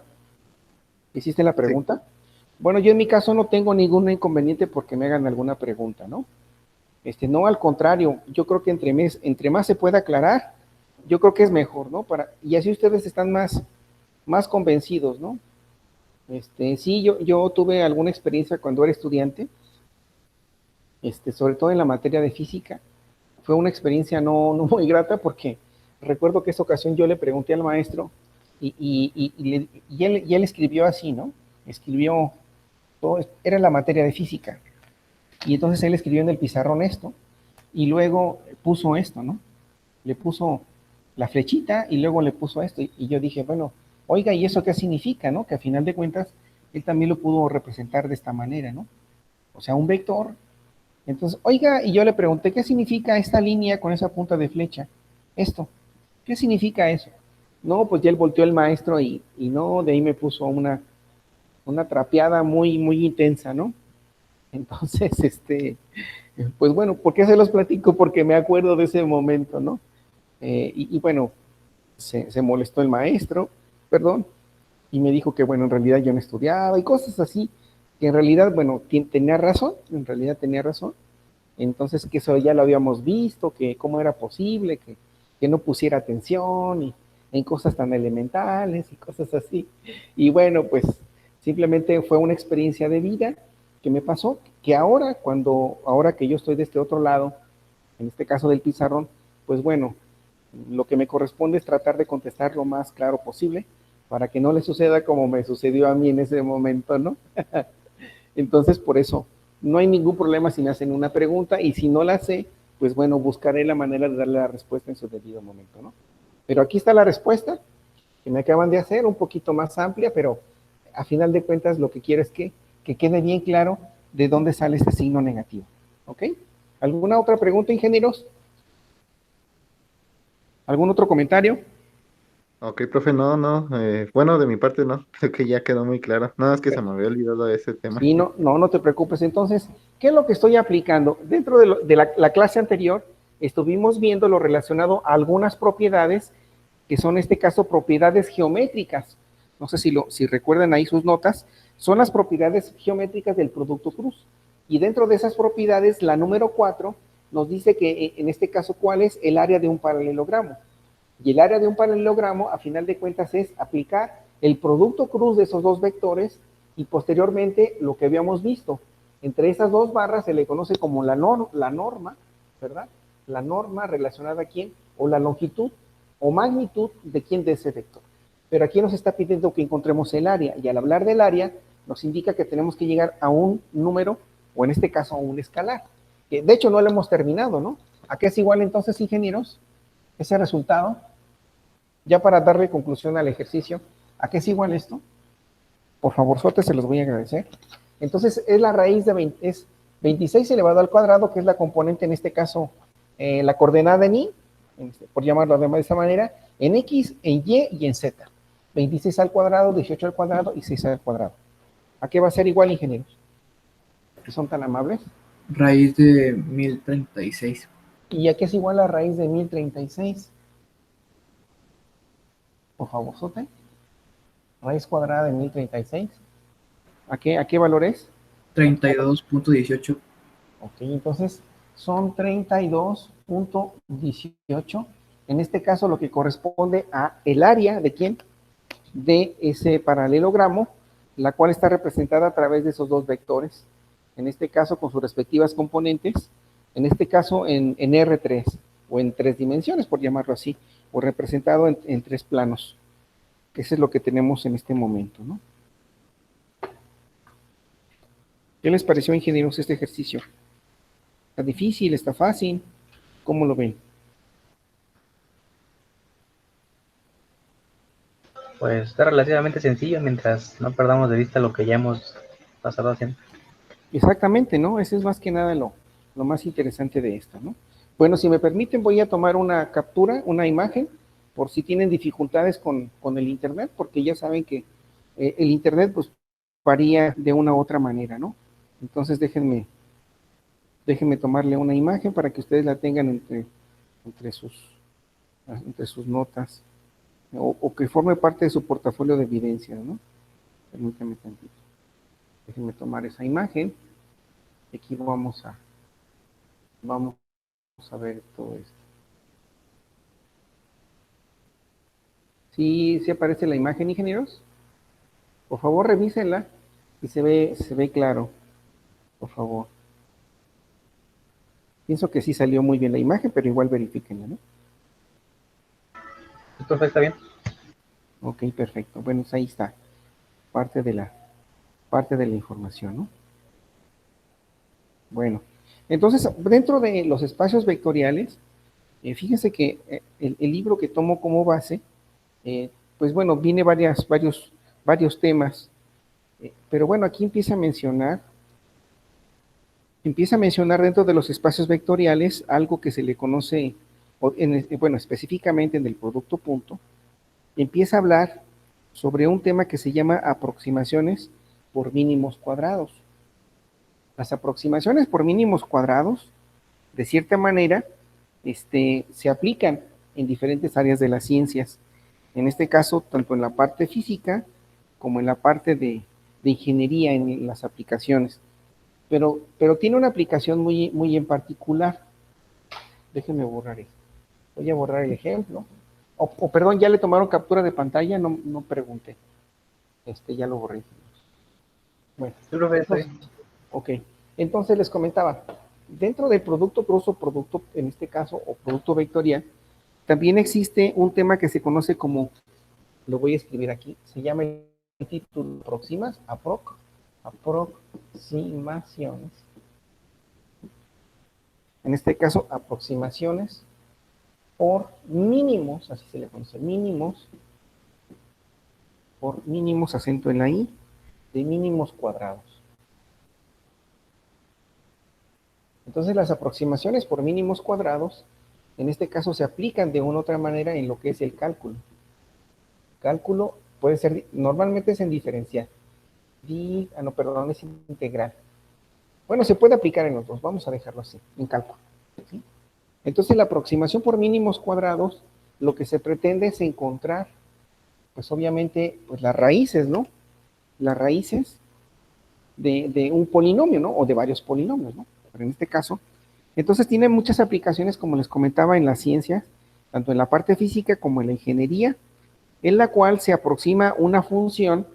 ¿Hiciste la Sí. pregunta? Bueno, yo en mi caso no tengo ningún inconveniente porque me hagan alguna pregunta, ¿no? No, al contrario, yo creo que entre más se pueda aclarar, yo creo que es mejor, ¿no? Y así ustedes están más convencidos, ¿no? Sí, yo tuve alguna experiencia cuando era estudiante, sobre todo en la materia de física. Fue una experiencia no muy grata porque recuerdo que esa ocasión yo le pregunté al maestro y él escribió así, ¿no? Escribió, era la materia de física. Y entonces él escribió en el pizarrón esto y luego puso esto, ¿no? Le puso la flechita y luego le puso esto. Y yo dije, bueno, oiga, ¿y eso qué significa, no? Que a final de cuentas él también lo pudo representar de esta manera, ¿no? O sea, un vector. Entonces, oiga, y yo le pregunté, ¿qué significa esta línea con esa punta de flecha? Esto, ¿qué significa eso? No, pues ya él volteó el maestro y no, de ahí me puso una trapeada muy intensa, ¿no? Entonces, pues bueno, ¿por qué se los platico? Porque me acuerdo de ese momento, ¿no? Y bueno, se molestó el maestro, perdón, y me dijo que bueno, en realidad yo no estudiaba y cosas así, que en realidad, bueno, tenía razón, en realidad tenía razón. Entonces, que eso ya lo habíamos visto, que cómo era posible, que no pusiera atención y en cosas tan elementales y cosas así. Y bueno, pues simplemente fue una experiencia de vida que me pasó, que ahora que yo estoy de este otro lado, en este caso del pizarrón, pues bueno, lo que me corresponde es tratar de contestar lo más claro posible para que no le suceda como me sucedió a mí en ese momento, ¿no? Entonces, por eso, no hay ningún problema si me hacen una pregunta y si no la sé, pues bueno, buscaré la manera de darle la respuesta en su debido momento, ¿no? Pero aquí está la respuesta que me acaban de hacer, un poquito más amplia, pero a final de cuentas lo que quiero es que quede bien claro de dónde sale este signo negativo, ¿ok? ¿Alguna otra pregunta, ingenieros? ¿Algún otro comentario? Ok, profe, no, bueno, de mi parte no, creo que ya quedó muy claro. No, es que se me había olvidado ese tema. Sí, no te preocupes. Entonces, ¿qué es lo que estoy aplicando? Dentro de la clase anterior, estuvimos viendo lo relacionado a algunas propiedades, que son en este caso propiedades geométricas. No sé si recuerdan ahí sus notas, son las propiedades geométricas del producto cruz. Y dentro de esas propiedades, la número 4 nos dice que en este caso, ¿cuál es el área de un paralelogramo? Y el área de un paralelogramo, a final de cuentas, es aplicar el producto cruz de esos dos vectores y posteriormente lo que habíamos visto. Entre esas dos barras se le conoce como la norma, ¿verdad? La norma relacionada a quién, o la longitud o magnitud de quién de ese vector. Pero aquí nos está pidiendo que encontremos el área, y al hablar del área, nos indica que tenemos que llegar a un número, o en este caso a un escalar. Que de hecho no lo hemos terminado, ¿no? ¿A qué es igual entonces, ingenieros? Ese resultado, ya para darle conclusión al ejercicio, ¿a qué es igual esto? Por favor, suerte, se los voy a agradecer. Entonces, es la raíz de 26 elevado al cuadrado, que es la componente, en este caso, la coordenada en y, por llamarlo de esa manera, en x, en y y en z. 26 al cuadrado, 18 al cuadrado y 6 al cuadrado. ¿A qué va a ser igual, ingenieros? ¿Que son tan amables? Raíz de 1036. ¿Y a qué es igual la raíz de 1036? Por favor, sote. Raíz cuadrada de 1036. ¿A qué valor es? 32.18. Ok, entonces son 32.18. En este caso, lo que corresponde a el área de quién, de ese paralelogramo, la cual está representada a través de esos dos vectores, en este caso con sus respectivas componentes, en este caso en R3, o en 3 dimensiones, por llamarlo así, o representado en 3 planos. Eso es lo que tenemos en este momento, ¿no? ¿Qué les pareció, ingenieros, este ejercicio? ¿Está difícil? ¿Está fácil? ¿Cómo lo ven? Pues está relativamente sencillo mientras no perdamos de vista lo que ya hemos pasado haciendo. Exactamente, ¿no? Ese es más que nada lo más interesante de esto, ¿no? Bueno, si me permiten, voy a tomar una captura, una imagen, por si tienen dificultades con el Internet, porque ya saben que el Internet, pues, varía de una u otra manera, ¿no? Entonces, déjenme tomarle una imagen para que ustedes la tengan entre sus notas, o que forme parte de su portafolio de evidencias, ¿no? Permítanme tantito. Déjenme tomar esa imagen. Aquí vamos a ver todo esto. ¿Sí aparece la imagen, ingenieros? Por favor, revísenla y se ve claro, por favor. Pienso que sí salió muy bien la imagen, pero igual verifíquenla, ¿no? Perfecto, está bien. Ok, perfecto. Bueno, pues ahí está. Parte de la información, ¿no? Bueno, entonces, dentro de los espacios vectoriales, fíjense que el libro que tomo como base, pues bueno, viene varios temas, pero bueno, aquí empieza a mencionar dentro de los espacios vectoriales algo que se le conoce, bueno, específicamente en el producto punto, empieza a hablar sobre un tema que se llama aproximaciones por mínimos cuadrados. Las aproximaciones por mínimos cuadrados, de cierta manera, se aplican en diferentes áreas de las ciencias. En este caso, tanto en la parte física como en la parte de ingeniería, en las aplicaciones. Pero tiene una aplicación muy en particular. Déjenme borrar esto. Voy a borrar el ejemplo. Perdón, ya le tomaron captura de pantalla, no pregunté. Ya lo borré. Bueno, Sí, profe, está bien. ok. Entonces les comentaba, dentro del producto cross o producto, en este caso, o producto vectorial, también existe un tema que se conoce como, lo voy a escribir aquí, se llama el título aproximaciones. En este caso, aproximaciones por mínimos, así se le conoce, por mínimos, acento en la I, de mínimos cuadrados. Entonces, las aproximaciones por mínimos cuadrados, en este caso, se aplican de una u otra manera en lo que es el cálculo. Cálculo puede ser, normalmente es en diferencial. Perdón, es integral. Bueno, se puede aplicar en los dos, vamos a dejarlo así, en cálculo, ¿sí? Entonces, la aproximación por mínimos cuadrados, lo que se pretende es encontrar, pues obviamente, pues las raíces, ¿no? Las raíces de un polinomio, ¿no? O de varios polinomios, ¿no? Pero en este caso, entonces tiene muchas aplicaciones, como les comentaba, en las ciencias, tanto en la parte física como en la ingeniería, en la cual se aproxima una función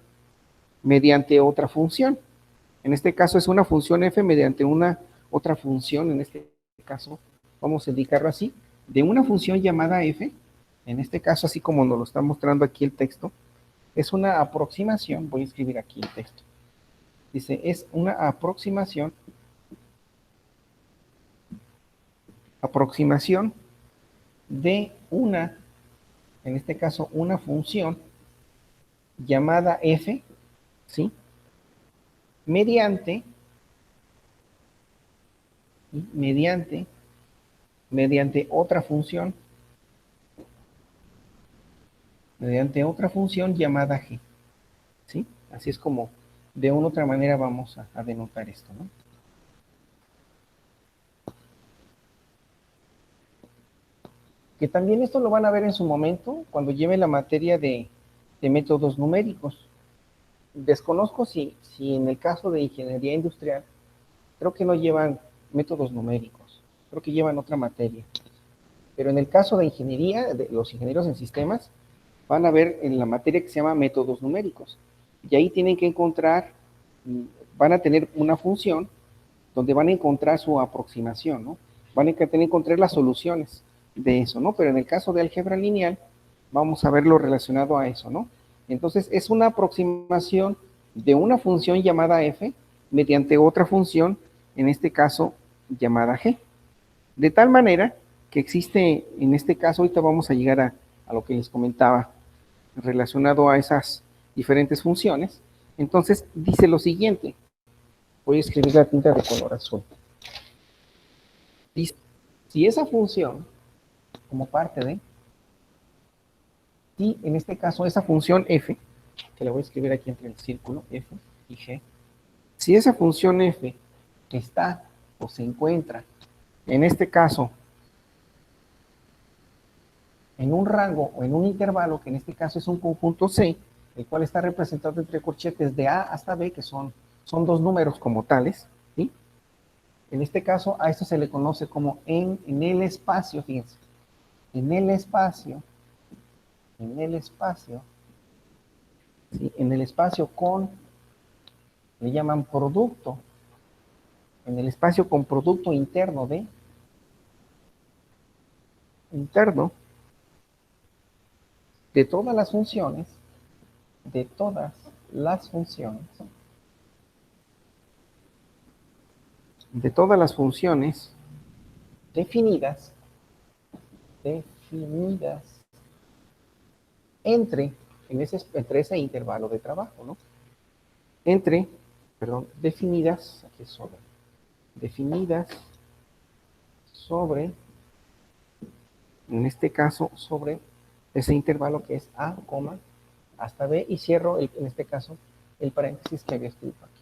mediante otra función. En este caso es una función f mediante una otra función, en este caso vamos a indicarlo así, de una función llamada f, en este caso así como nos lo está mostrando aquí el texto, es una aproximación, voy a escribir aquí el texto, dice, es una aproximación de una, en este caso una función llamada f, ¿sí? Mediante otra función, llamada g, ¿sí? Así es como de una u otra manera vamos a denotar esto, ¿no? Que también esto lo van a ver en su momento cuando lleve la materia de métodos numéricos. Desconozco si en el caso de ingeniería industrial, creo que no llevan métodos numéricos, creo que llevan otra materia. Pero en el caso de ingeniería, de los ingenieros en sistemas, van a ver en la materia que se llama métodos numéricos. Y ahí tienen que encontrar, van a tener una función donde van a encontrar su aproximación, ¿no? Van a tener que encontrar las soluciones de eso, ¿no? Pero en el caso de álgebra lineal, vamos a verlo relacionado a eso, ¿no? Entonces, es una aproximación de una función llamada f mediante otra función, en este caso, llamada g. De tal manera que existe, en este caso, ahorita vamos a llegar a lo que les comentaba, relacionado a esas diferentes funciones. Entonces, dice lo siguiente. Voy a escribir la tinta de color azul. Dice, si esa función, como parte de, y en este caso esa función f, que la voy a escribir aquí entre el círculo, f y g, si esa función f está o se encuentra, en este caso, en un rango o en un intervalo, que en este caso es un conjunto C, el cual está representado entre corchetes de A hasta B, que son dos números como tales, ¿sí? En este caso, a esto se le conoce como en el espacio, fíjense, en el espacio, ¿sí? En el espacio con, le llaman producto, en el espacio con producto interno de todas las funciones, definidas entre ese intervalo de trabajo, ¿no? Definidas sobre, en este caso, sobre ese intervalo que es A, hasta B, y cierro, en este caso, el paréntesis que había escrito aquí.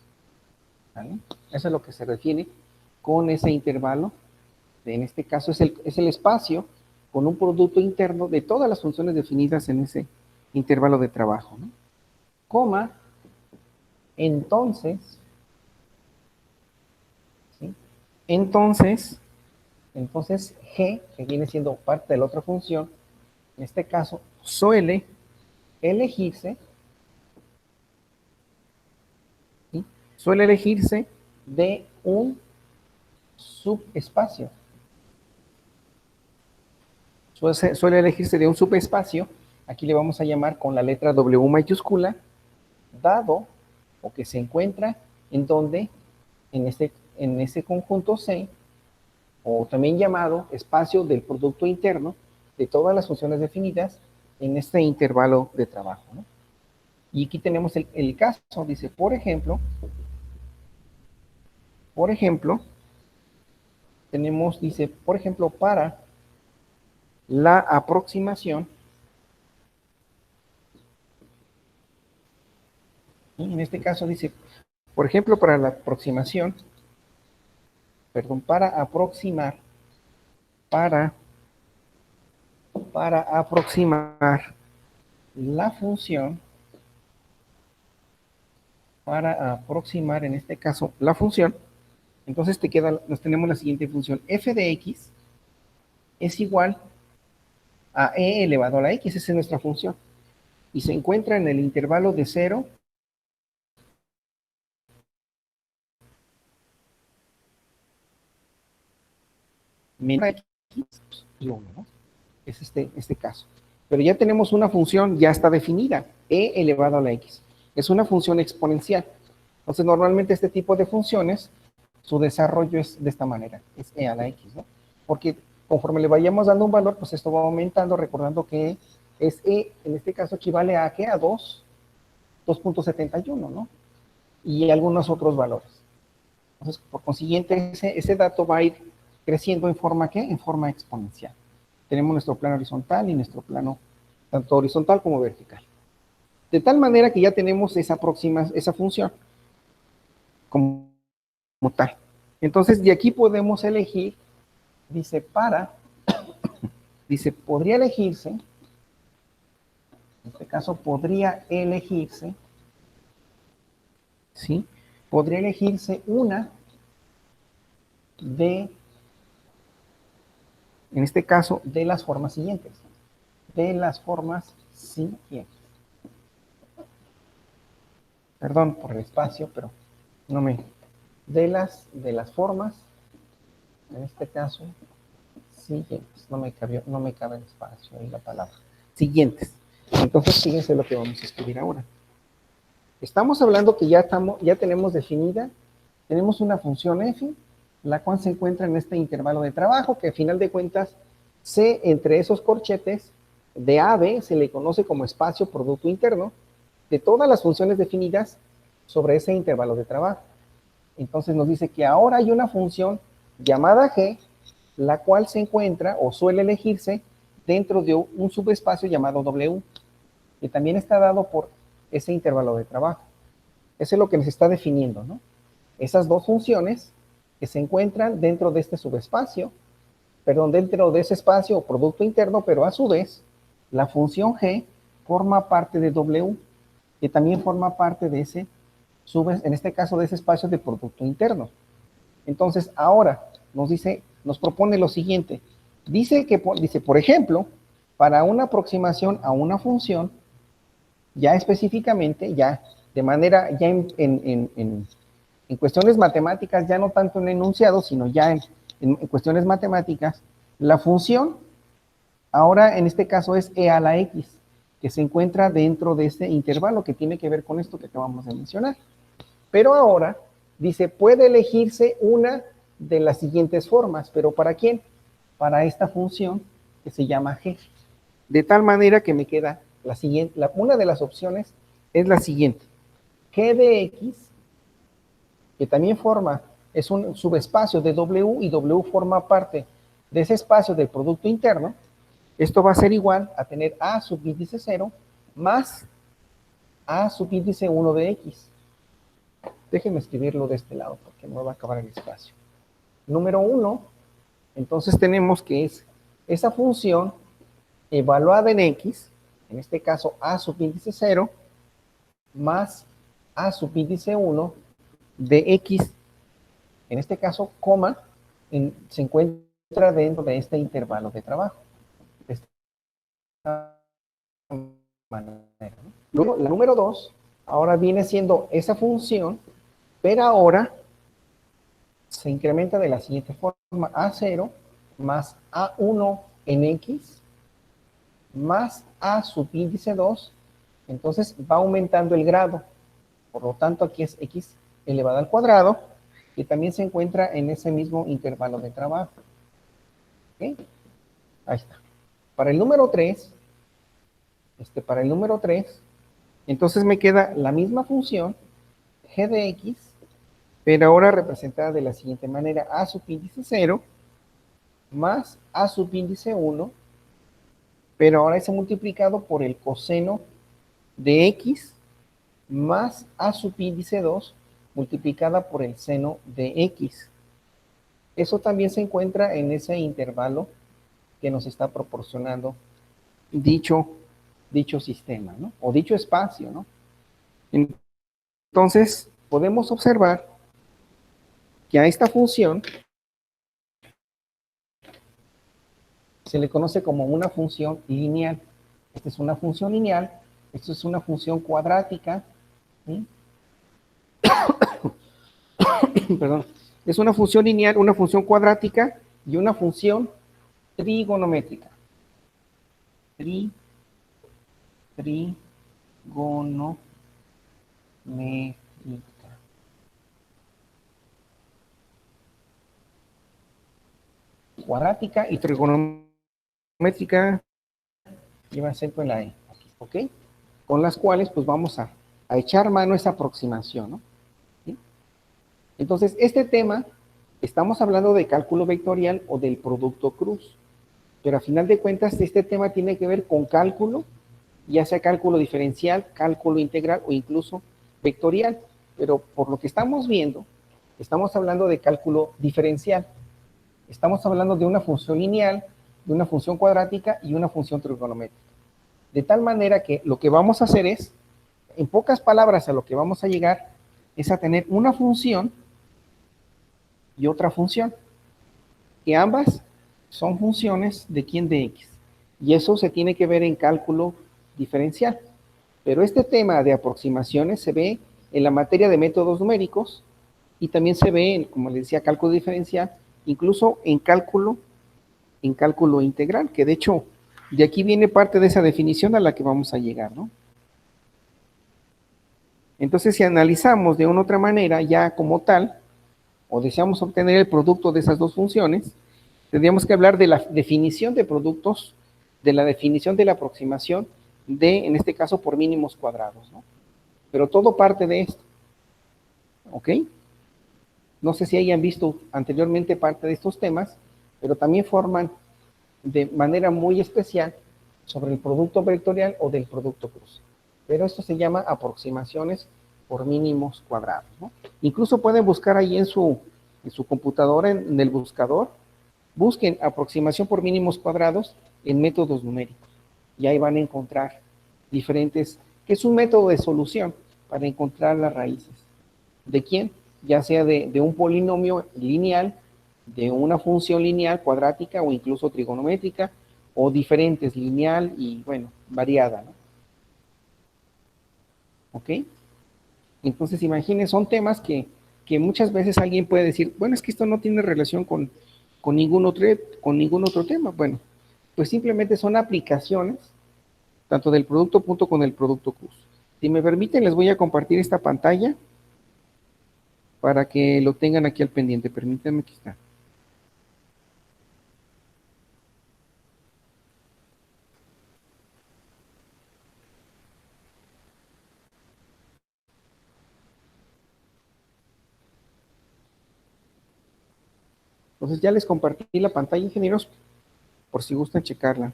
¿Vale? Eso es lo que se refiere con ese intervalo. En este caso es el espacio con un producto interno de todas las funciones definidas en ese intervalo de trabajo, ¿no? Coma, entonces, ¿sí? Entonces, G, que viene siendo parte de la otra función, en este caso, suele elegirse, ¿sí? Suele elegirse de un subespacio. Suele elegirse de un subespacio, aquí le vamos a llamar con la letra W mayúscula, dado o que se encuentra en donde, en ese conjunto C, o también llamado espacio del producto interno de todas las funciones definidas en este intervalo de trabajo, ¿no? Y aquí tenemos el caso, dice, por ejemplo, tenemos, dice, por ejemplo, para la aproximación, y en este caso dice, por ejemplo, para la aproximación, para aproximar la función, en este caso, la función, entonces nos tenemos la siguiente función, f de x es igual a e elevado a la x, esa es nuestra función, y se encuentra en el intervalo de 0 menos x y 1, ¿no? Es este caso. Pero ya tenemos una función, ya está definida, e elevado a la x. Es una función exponencial. Entonces, normalmente este tipo de funciones, su desarrollo es de esta manera, es e a la x, ¿no? Porque conforme le vayamos dando un valor, pues esto va aumentando, recordando que es e, en este caso equivale a ¿qué? A 2.71, ¿no? Y algunos otros valores. Entonces, por consiguiente, ese dato va a ir creciendo en forma ¿qué? En forma exponencial. Tenemos nuestro plano horizontal y nuestro plano tanto horizontal como vertical. De tal manera que ya tenemos esa función como tal. Entonces, de aquí podemos elegir, dice, podría elegirse, en este caso podría elegirse, ¿sí? Podría elegirse una de en este caso, de las formas siguientes. De las formas siguientes. Perdón por el espacio, pero no me... De las formas, en este caso, siguientes. No me cabe el espacio ahí la palabra. Siguientes. Entonces, fíjense lo que vamos a escribir ahora. Estamos hablando que ya tenemos definida, tenemos una función f, la cual se encuentra en este intervalo de trabajo, que al final de cuentas, C entre esos corchetes de A a B se le conoce como espacio producto interno de todas las funciones definidas sobre ese intervalo de trabajo. Entonces nos dice que ahora hay una función llamada G, la cual se encuentra o suele elegirse dentro de un subespacio llamado W, que también está dado por ese intervalo de trabajo. Eso es lo que nos está definiendo, ¿no? Esas dos funciones que se encuentran dentro de este subespacio, perdón, dentro de ese espacio o producto interno, pero a su vez, la función G forma parte de W, que también forma parte de ese, en este caso, de ese espacio de producto interno. Entonces, ahora nos propone lo siguiente. Dice, por ejemplo, para una aproximación a una función, ya específicamente, ya de manera, ya en cuestiones matemáticas, ya no tanto en enunciado, sino ya en cuestiones matemáticas, la función, ahora en este caso es e a la x, que se encuentra dentro de este intervalo que tiene que ver con esto que acabamos de mencionar. Pero ahora, dice, puede elegirse una de las siguientes formas, pero ¿para quién? Para esta función que se llama g. De tal manera que me queda la siguiente, una de las opciones es la siguiente. G de x, que también es un subespacio de W, y W forma parte de ese espacio del producto interno. Esto va a ser igual a tener A subíndice 0 más A subíndice 1 de x. Déjenme escribirlo de este lado porque no va a acabar el espacio. Número 1, entonces tenemos que es esa función evaluada en x, en este caso A subíndice 0, más A subíndice 1 de x, en este caso, coma, se encuentra dentro de este intervalo de trabajo. De esta manera, ¿no? Luego, la número 2, ahora viene siendo esa función, pero ahora se incrementa de la siguiente forma: A0 más A1 en x más A subíndice 2, entonces va aumentando el grado. Por lo tanto, aquí es x elevado al cuadrado, que también se encuentra en ese mismo intervalo de trabajo. ¿Ok? Ahí está. Para el número 3, entonces me queda la misma función, g de x, pero ahora representada de la siguiente manera: A subíndice 0 más A subíndice 1, pero ahora es multiplicado por el coseno de x más A subíndice 2 multiplicada por el seno de x. Eso también se encuentra en ese intervalo que nos está proporcionando dicho sistema, ¿no? O dicho espacio, ¿no? Entonces, podemos observar que a esta función se le conoce como una función lineal. Esta es una función lineal, esto es una función cuadrática, ¿sí? Perdón, es una función lineal, una función cuadrática y una función trigonométrica. Trigonométrica. Cuadrática y trigonométrica, lleva acento en la E, aquí, ¿ok? Con las cuales pues vamos a echar mano a esa aproximación, ¿no? ¿Sí? Entonces, este tema, estamos hablando de cálculo vectorial o del producto cruz, pero a final de cuentas este tema tiene que ver con cálculo, ya sea cálculo diferencial, cálculo integral o incluso vectorial, pero por lo que estamos viendo, estamos hablando de cálculo diferencial. Estamos hablando de una función lineal, de una función cuadrática y una función trigonométrica. De tal manera que lo que vamos a hacer es, en pocas palabras, a lo que vamos a llegar es a tener una función y otra función, que ambas son funciones de quién de X. Y eso se tiene que ver en cálculo diferencial. Pero este tema de aproximaciones se ve en la materia de métodos numéricos y también se ve, en, como les decía, cálculo diferencial, incluso en cálculo integral, que de hecho de aquí viene parte de esa definición a la que vamos a llegar, ¿no? Entonces, si analizamos de una u otra manera ya como tal, o deseamos obtener el producto de esas dos funciones, tendríamos que hablar de la definición de productos, de la definición de la aproximación de, en este caso, por mínimos cuadrados, ¿no? Pero todo parte de esto, ¿ok? No sé si hayan visto anteriormente parte de estos temas, pero también forman de manera muy especial sobre el producto vectorial o del producto cruz. Pero esto se llama aproximaciones por mínimos cuadrados, ¿no? Incluso pueden buscar ahí en su computadora, en el buscador, busquen aproximación por mínimos cuadrados en métodos numéricos. Y ahí van a encontrar diferentes, que es un método de solución para encontrar las raíces. ¿De quién? Ya sea de un polinomio lineal, de una función lineal cuadrática o incluso trigonométrica, o diferentes, lineal y, bueno, variada, ¿no? ¿Ok? Entonces, imaginen, son temas que muchas veces alguien puede decir, bueno, es que esto no tiene relación con ningún otro tema. Bueno, pues simplemente son aplicaciones, tanto del producto punto con el producto cruz. Si me permiten, les voy a compartir esta pantalla para que lo tengan aquí al pendiente. Permítanme, aquí está. Entonces ya les compartí la pantalla, ingenieros, por si gustan checarla.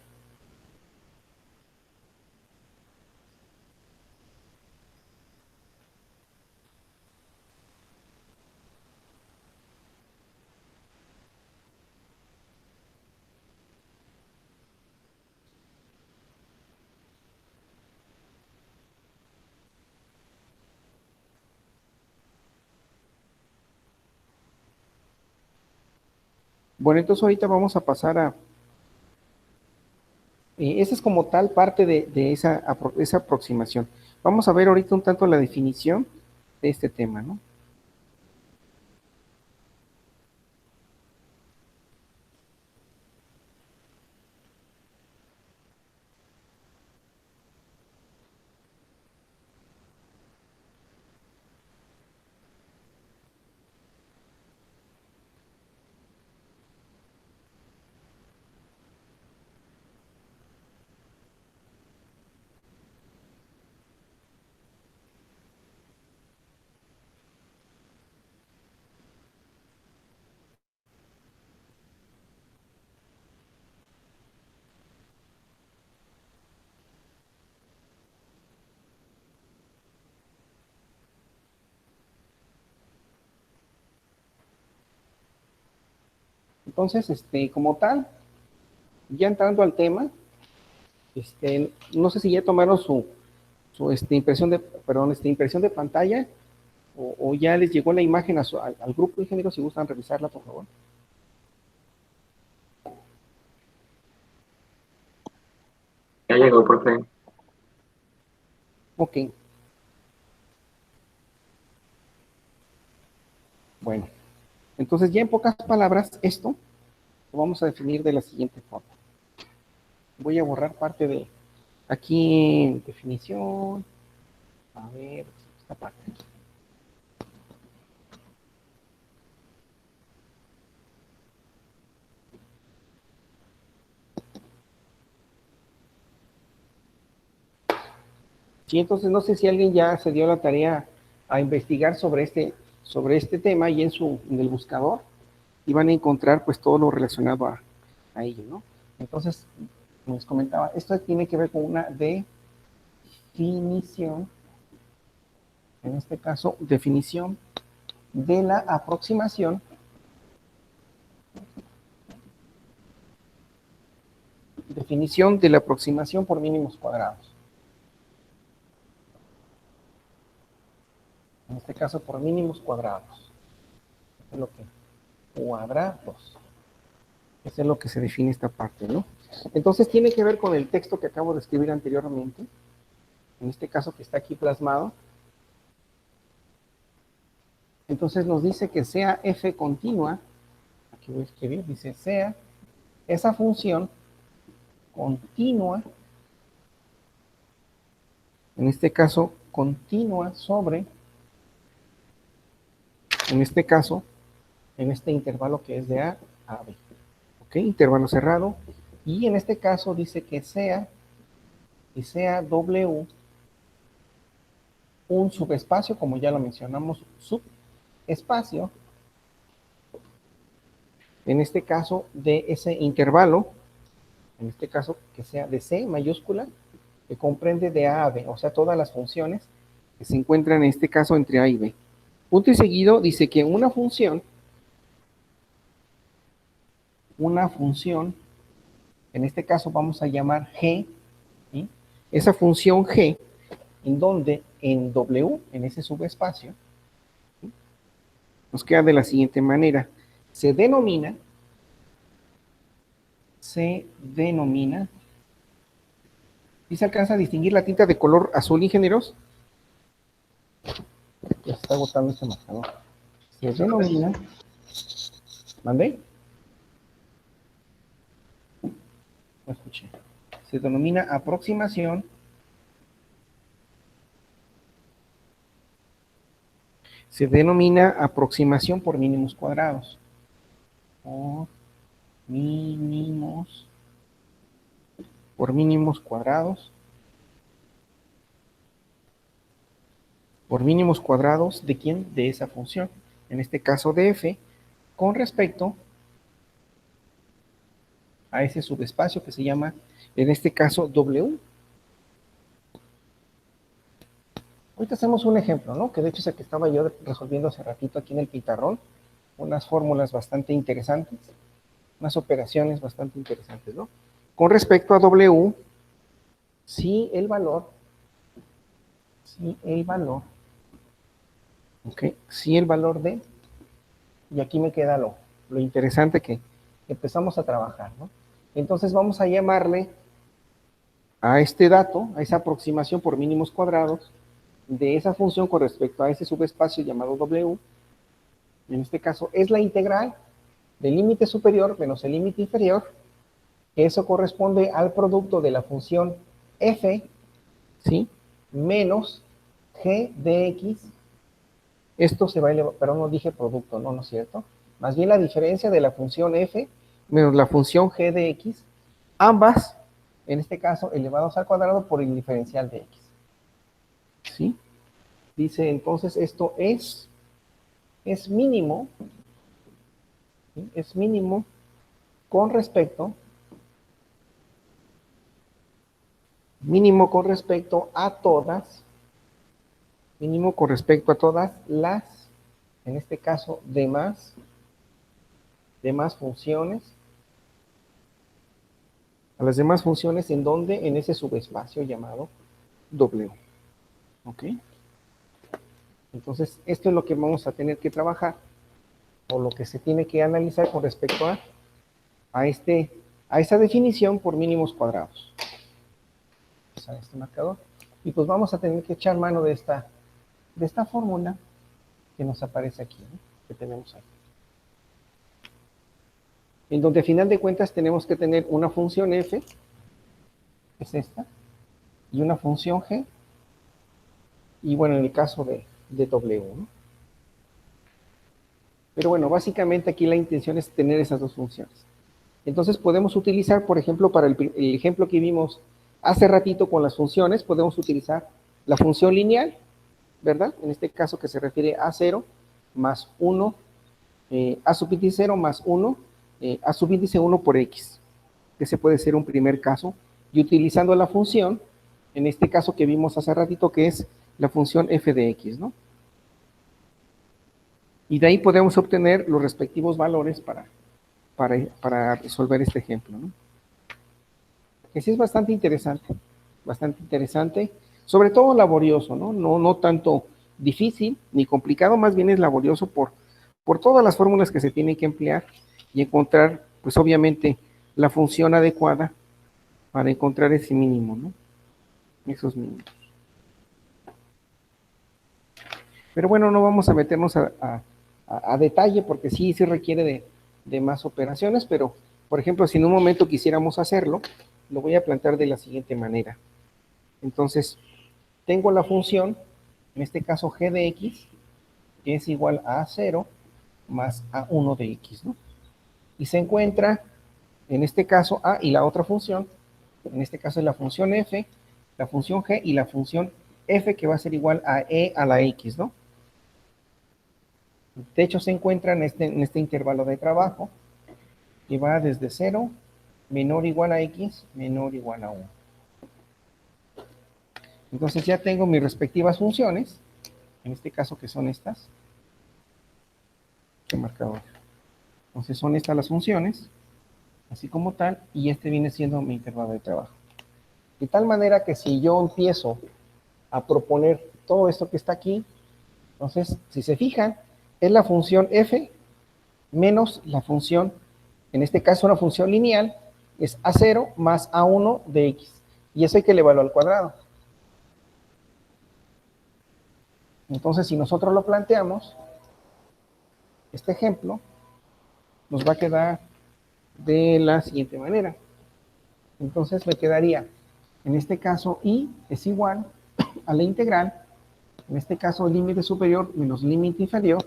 Bueno, entonces ahorita vamos a pasar a... esa es como tal parte de esa aproximación. Vamos a ver ahorita un tanto la definición de este tema, ¿no? Entonces, como tal, ya entrando al tema, no sé si ya tomaron su impresión de pantalla o ya les llegó la imagen al grupo de ingenieros, si gustan revisarla, por favor. Ya llegó, profe. Ok. Bueno, entonces ya en pocas palabras, esto lo vamos a definir de la siguiente forma. Voy a borrar parte de aquí en definición. A ver, esta parte aquí. Sí, entonces no sé si alguien ya se dio la tarea a investigar sobre este tema y en el buscador y van a encontrar pues todo lo relacionado a ello, ¿no? Entonces, como les comentaba, esto tiene que ver con una definición, en este caso, definición de la aproximación por mínimos cuadrados. En este caso, por mínimos cuadrados. Es lo que cuadrados. Eso es lo que se define esta parte, ¿no? Entonces tiene que ver con el texto que acabo de escribir anteriormente, en este caso que está aquí plasmado. Entonces nos dice que sea f continua, aquí voy a escribir, dice sea esa función continua, en este caso continua sobre, en este caso, en este intervalo que es de A a B. ¿Ok? Intervalo cerrado. Y en este caso dice que sea W un subespacio, como ya lo mencionamos, subespacio, en este caso de ese intervalo, en este caso que sea de C mayúscula, que comprende de A a B, o sea, todas las funciones que se encuentran en este caso entre A y B. Punto y seguido dice que una función, en este caso vamos a llamar G, ¿sí? Esa función G, en donde en W, en ese subespacio, ¿sí? Nos queda de la siguiente manera. Se denomina, ¿sí se alcanza a distinguir la tinta de color azul, ingenieros? Ya se está agotando este marcador. Se denomina, ¿mandé? No escuché. Se denomina aproximación por mínimos cuadrados. Por mínimos cuadrados. Por mínimos cuadrados, ¿de quién? De esa función. En este caso de f, con respecto a ese subespacio que se llama, en este caso, W. Ahorita hacemos un ejemplo, ¿no? Que de hecho es el que estaba yo resolviendo hace ratito aquí en el pizarrón. Unas fórmulas bastante interesantes, unas operaciones bastante interesantes, ¿no? Con respecto a W, si el valor, de, y aquí me queda lo interesante que empezamos a trabajar, ¿no? Entonces vamos a llamarle a este dato, a esa aproximación por mínimos cuadrados de esa función con respecto a ese subespacio llamado W. En este caso es la integral del límite superior menos el límite inferior, que eso corresponde al producto de la función f, ¿sí? Menos g de x. Esto se va a elevar, pero no dije producto, no es cierto. Más bien la diferencia de la función f menos la función g de x, ambas, en este caso, elevados al cuadrado por el diferencial de x. ¿Sí? Dice, entonces, esto es mínimo, ¿sí? Es mínimo con respecto a todas, las, en este caso, demás funciones, a las demás funciones en donde, en ese subespacio llamado W. ¿Ok? Entonces, esto es lo que vamos a tener que trabajar, o lo que se tiene que analizar con respecto a esa definición por mínimos cuadrados. A este marcador. Y pues vamos a tener que echar mano de esta fórmula que nos aparece aquí, ¿no? Que tenemos aquí. En donde a final de cuentas tenemos que tener una función f, que es esta, y una función g, y bueno, en el caso de W, ¿no? Pero bueno, básicamente aquí la intención es tener esas dos funciones. Entonces podemos utilizar, por ejemplo, para el ejemplo que vimos hace ratito con las funciones, podemos utilizar la función lineal, ¿verdad? En este caso que se refiere a 0 más 1, a sub índice 0 más 1, a sub índice 1 por x. Ese puede ser un primer caso. Y utilizando la función, en este caso que vimos hace ratito, que es la función f de x, ¿no? Y de ahí podemos obtener los respectivos valores para resolver este ejemplo, ¿no? Que sí es bastante interesante, sobre todo laborioso, ¿no? No tanto difícil ni complicado, más bien es laborioso por todas las fórmulas que se tienen que emplear y encontrar pues obviamente la función adecuada para encontrar ese mínimo, ¿no? Esos mínimos. Pero bueno, no vamos a meternos a detalle porque sí requiere de más operaciones, pero por ejemplo, si en un momento quisiéramos hacerlo, lo voy a plantear de la siguiente manera. Entonces, tengo la función, en este caso g de x, que es igual a 0 más a1 de x, ¿no? Y se encuentra, en este caso, a y la otra función, en este caso es la función f, la función g y la función f que va a ser igual a e a la x, ¿no? De hecho, se encuentra en este intervalo de trabajo, que va desde 0, menor o igual a x, menor o igual a 1. Entonces ya tengo mis respectivas funciones, en este caso que son estas. ¿Qué marcador? Entonces son estas las funciones, así como tal, y este viene siendo mi intervalo de trabajo. De tal manera que si yo empiezo a proponer todo esto que está aquí, entonces, si se fijan, es la función f menos la función, en este caso una función lineal, es a0 más a1 de x. Y eso hay que elevarlo al cuadrado. Entonces, si nosotros lo planteamos, este ejemplo nos va a quedar de la siguiente manera. Entonces me quedaría, en este caso, y es igual a la integral, en este caso límite superior menos límite inferior,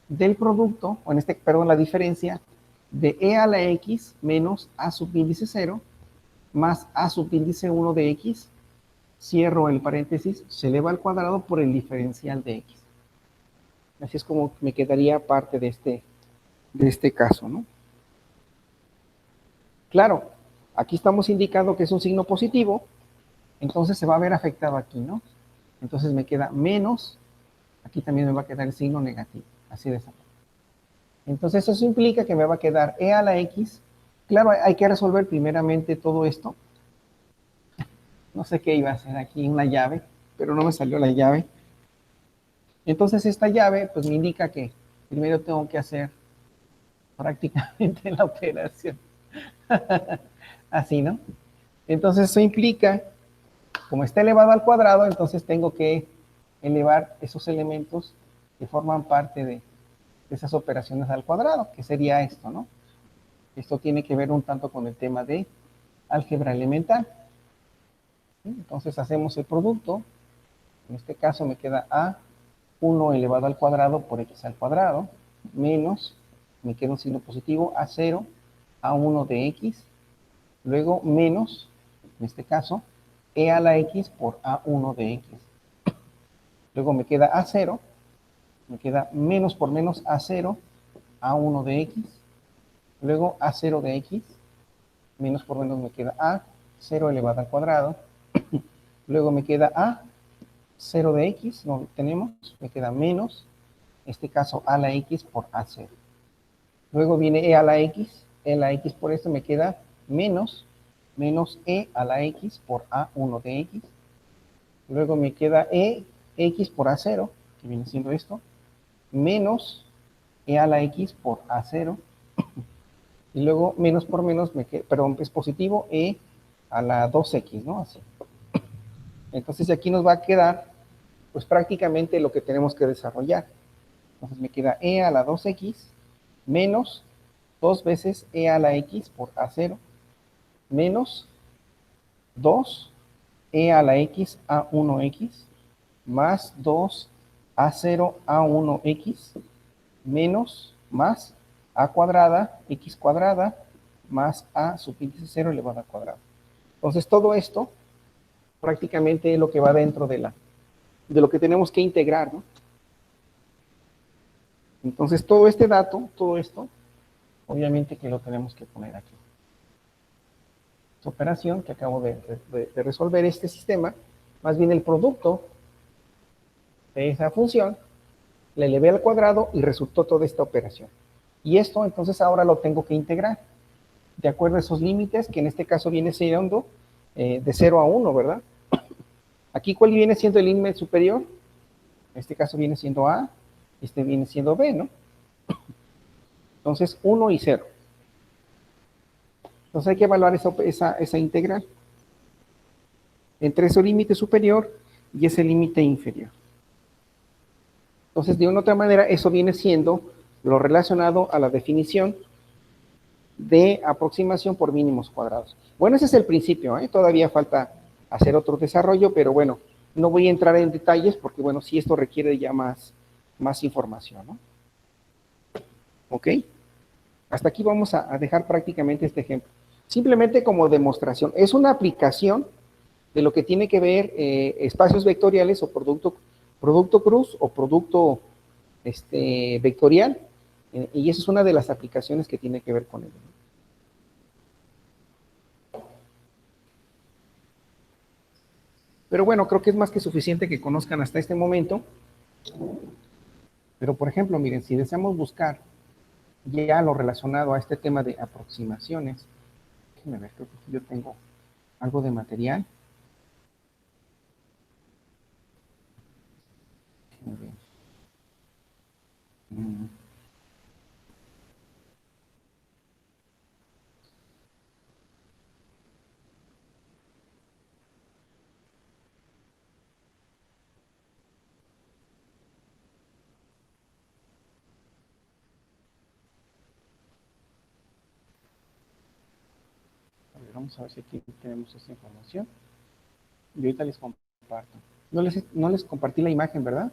del producto, o en este, perdón, la diferencia de e a la x menos a subíndice 0 más a subíndice 1 de x, cierro el paréntesis, se eleva al cuadrado por el diferencial de x. Así es como me quedaría parte de este caso, ¿no? Claro, aquí estamos indicando que es un signo positivo, entonces se va a ver afectado aquí, ¿no? Entonces me queda menos, aquí también me va a quedar el signo negativo, así de esa forma. Entonces eso implica que me va a quedar e a la x. Claro, hay que resolver primeramente todo esto. No sé qué iba a hacer aquí, una llave, pero no me salió la llave. Entonces esta llave pues me indica que primero tengo que hacer prácticamente la operación. Así, ¿no? Entonces eso implica, como está elevado al cuadrado, entonces tengo que elevar esos elementos que forman parte de esas operaciones al cuadrado, que sería esto, ¿no? Esto tiene que ver un tanto con el tema de álgebra elemental. Entonces hacemos el producto. En este caso me queda a1 elevado al cuadrado por x al cuadrado, menos, me queda un signo positivo, a0, a1 de x, luego menos, en este caso, e a la x por a1 de x. Luego me queda a0, me queda menos por menos a0, a1 de x, luego a0 de x, menos por menos me queda a0 elevado al cuadrado, luego me queda a0 de x, no lo tenemos, me queda menos, en este caso a la x por a0. Luego viene e a la x por esto me queda menos e a la x por a1 de x. Luego me queda x por a0, que viene siendo esto, menos e a la x por a0. Y luego menos por menos, perdón, es positivo e a la 2x, ¿no? Así. Entonces aquí nos va a quedar, pues prácticamente lo que tenemos que desarrollar. Entonces me queda e a la 2x menos 2 veces e a la x por a0 menos 2 e a la x a 1x más 2 a0 a 1x menos más a cuadrada, x cuadrada, más a subíndice 0 elevado al cuadrado. Entonces todo esto prácticamente es lo que va dentro de lo que tenemos que integrar, ¿no? Entonces todo este dato, todo esto, obviamente que lo tenemos que poner aquí. Esta operación que acabo de resolver este sistema, más bien el producto de esa función, le elevé al cuadrado y resultó toda esta operación. Y esto entonces ahora lo tengo que integrar, de acuerdo a esos límites, que en este caso viene siendo de 0 a 1, ¿verdad? Aquí, ¿cuál viene siendo el límite superior? En este caso viene siendo a, este viene siendo b, ¿no? Entonces, 1 y 0. Entonces hay que evaluar esa integral entre ese límite superior y ese límite inferior. Entonces, de una u otra manera, eso viene siendo lo relacionado a la definición de aproximación por mínimos cuadrados. Bueno, ese es el principio, ¿eh? Todavía falta hacer otro desarrollo, pero bueno, no voy a entrar en detalles porque, bueno, sí esto requiere ya más información, ¿no? ¿Ok? Hasta aquí vamos a dejar prácticamente este ejemplo. Simplemente como demostración, es una aplicación de lo que tiene que ver espacios vectoriales o producto cruz o producto vectorial, y esa es una de las aplicaciones que tiene que ver con ello, ¿no? Pero bueno, creo que es más que suficiente que conozcan hasta este momento. Pero por ejemplo, miren, si deseamos buscar ya lo relacionado a este tema de aproximaciones, déjenme ver, creo que yo tengo algo de material. Déjenme ver. Mm. A ver, vamos a ver si aquí tenemos esta información. Y ahorita les comparto. No les compartí la imagen, ¿verdad?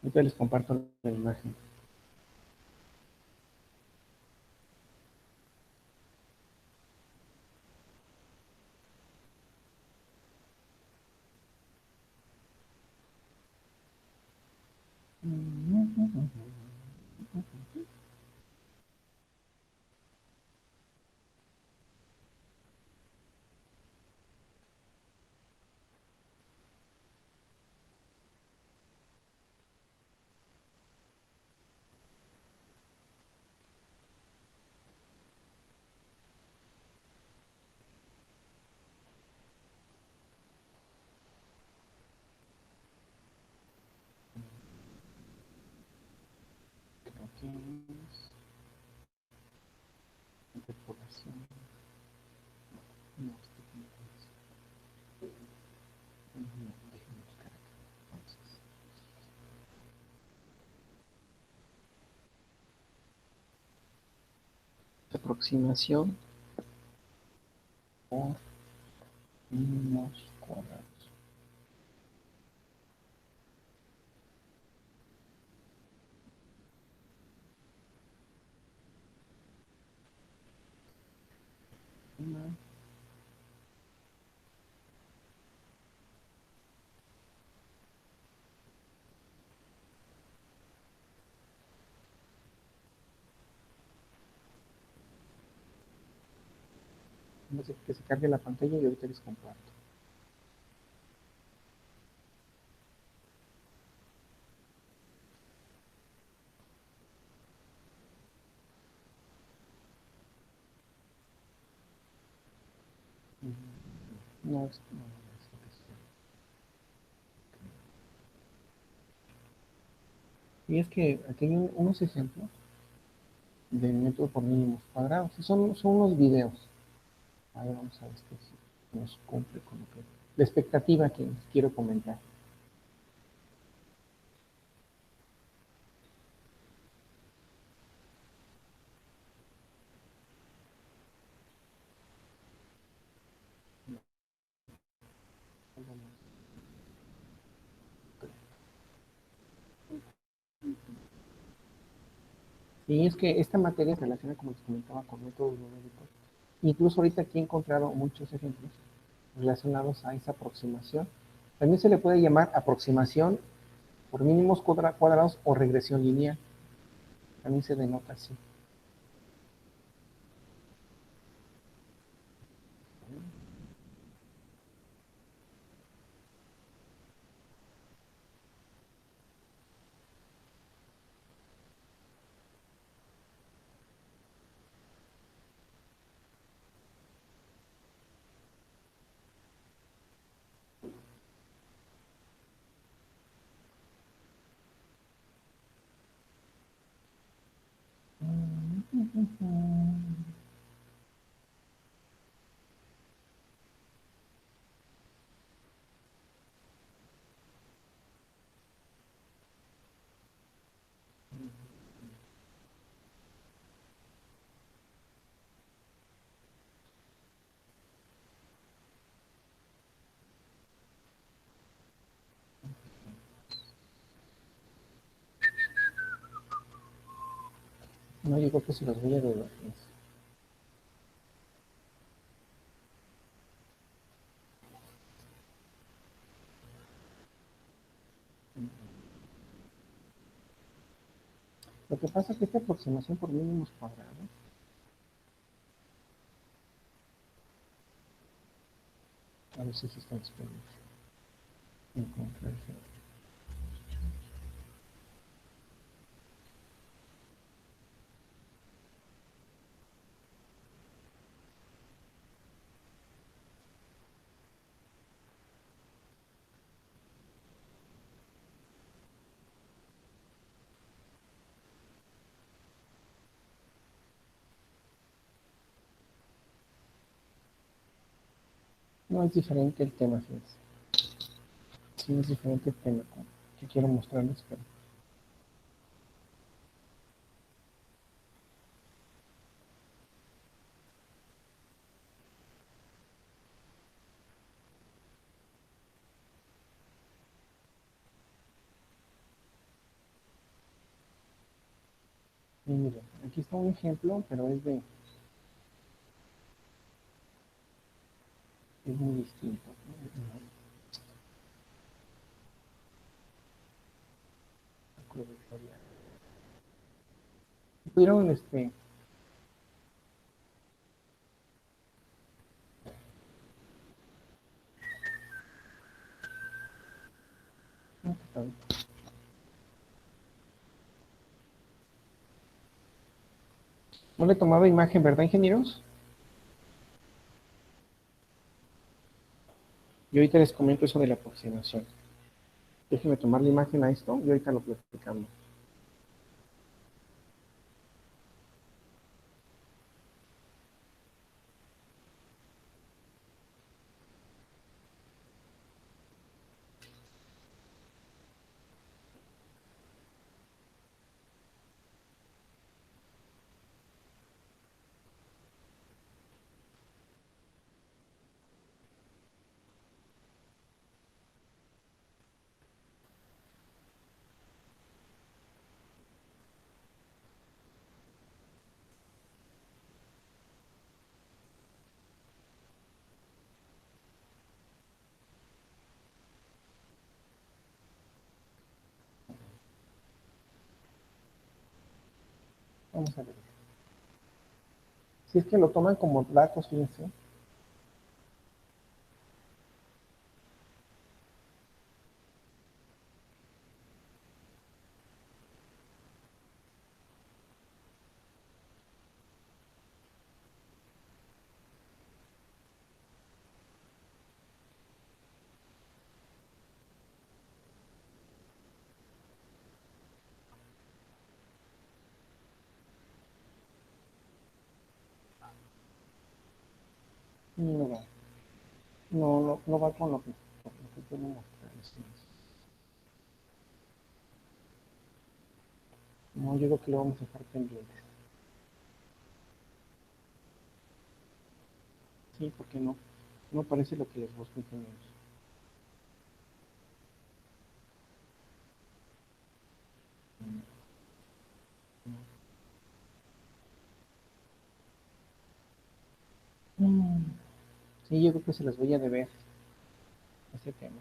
Ahorita les comparto la imagen. Creo que es interpolación. No, no es. No, déjenme buscar acá. Entonces, aproximación por mínimos cuadrados. Una, no sé, que se cargue la pantalla y ahorita les comparto. No, es lo que sea. Y es que aquí hay unos ejemplos de método por mínimos cuadrados. Y son unos videos. Ahí vamos a ver si nos cumple con lo que, la expectativa que les quiero comentar. Y es que esta materia se relaciona, como les comentaba, con métodos numéricos. Incluso ahorita aquí he encontrado muchos ejemplos relacionados a esa aproximación. También se le puede llamar aproximación por mínimos cuadrados o regresión lineal. También se denota así. No, yo creo que se los voy a deber. Lo que pasa es que esta aproximación por mínimos cuadrados, a ver si está disponible. Encontrar. No, es diferente el tema, fíjense. Sí, es diferente el tema que quiero mostrarles, pero y miren, aquí está un ejemplo, pero es muy distinto. Pudieron, no le tomaba imagen, ¿verdad, ingenieros? Y ahorita les comento eso de la aproximación. Déjenme tomar la imagen a esto y ahorita lo platicamos. Vamos a ver. Si es que lo toman como datos, fíjense. No va. No va con lo que quiero mostrarles. No, yo creo que lo vamos a dejar pendiente. Sí, porque no parece lo que les busco, ingenieros. Mm. Sí, yo creo que se las voy a deber ese tema.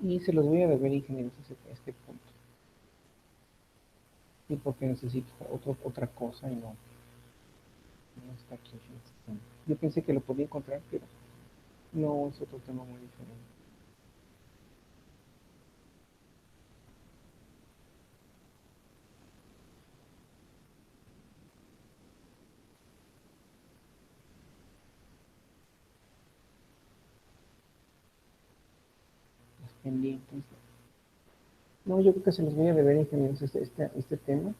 Sí, se los voy a deber, ingenieros, este punto. Sí, porque necesito otra cosa y no está aquí. Fíjense. Yo pensé que lo podía encontrar, pero no, es otro tema muy diferente. Los pendientes. No, yo creo que se los voy a deber, ingenieros, este tema.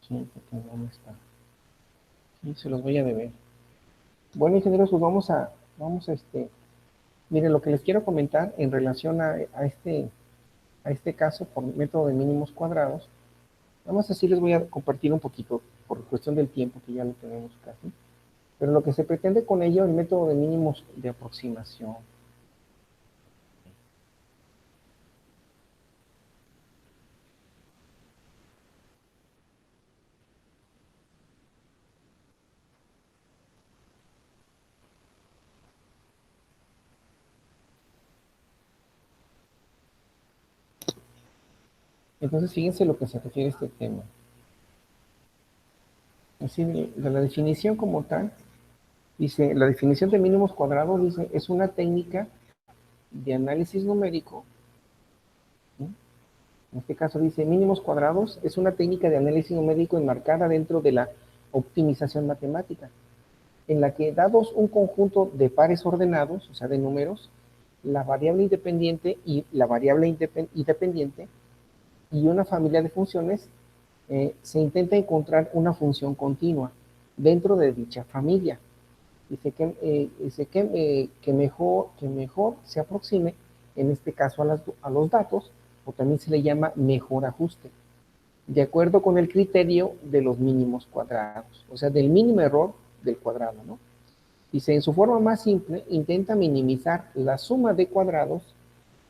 Sí, porque no está. Sí, se los voy a deber. Bueno, ingenieros, pues miren, lo que les quiero comentar en relación a este caso por método de mínimos cuadrados, nada más así les voy a compartir un poquito, por cuestión del tiempo, que ya lo tenemos casi, pero lo que se pretende con ello, el método de mínimos de aproximación. Entonces, fíjense lo que se refiere a este tema. Así, de la definición como tal, dice, la definición de mínimos cuadrados, dice, es una técnica de análisis numérico, ¿sí? En este caso dice, mínimos cuadrados es una técnica de análisis numérico enmarcada dentro de la optimización matemática, en la que dados un conjunto de pares ordenados, o sea, de números, la variable independiente y la variable independiente y una familia de funciones, se intenta encontrar una función continua dentro de dicha familia. Dice que mejor se aproxime, en este caso a los datos, o también se le llama mejor ajuste, de acuerdo con el criterio de los mínimos cuadrados, o sea, del mínimo error del cuadrado, ¿no? Dice, en su forma más simple, intenta minimizar la suma de cuadrados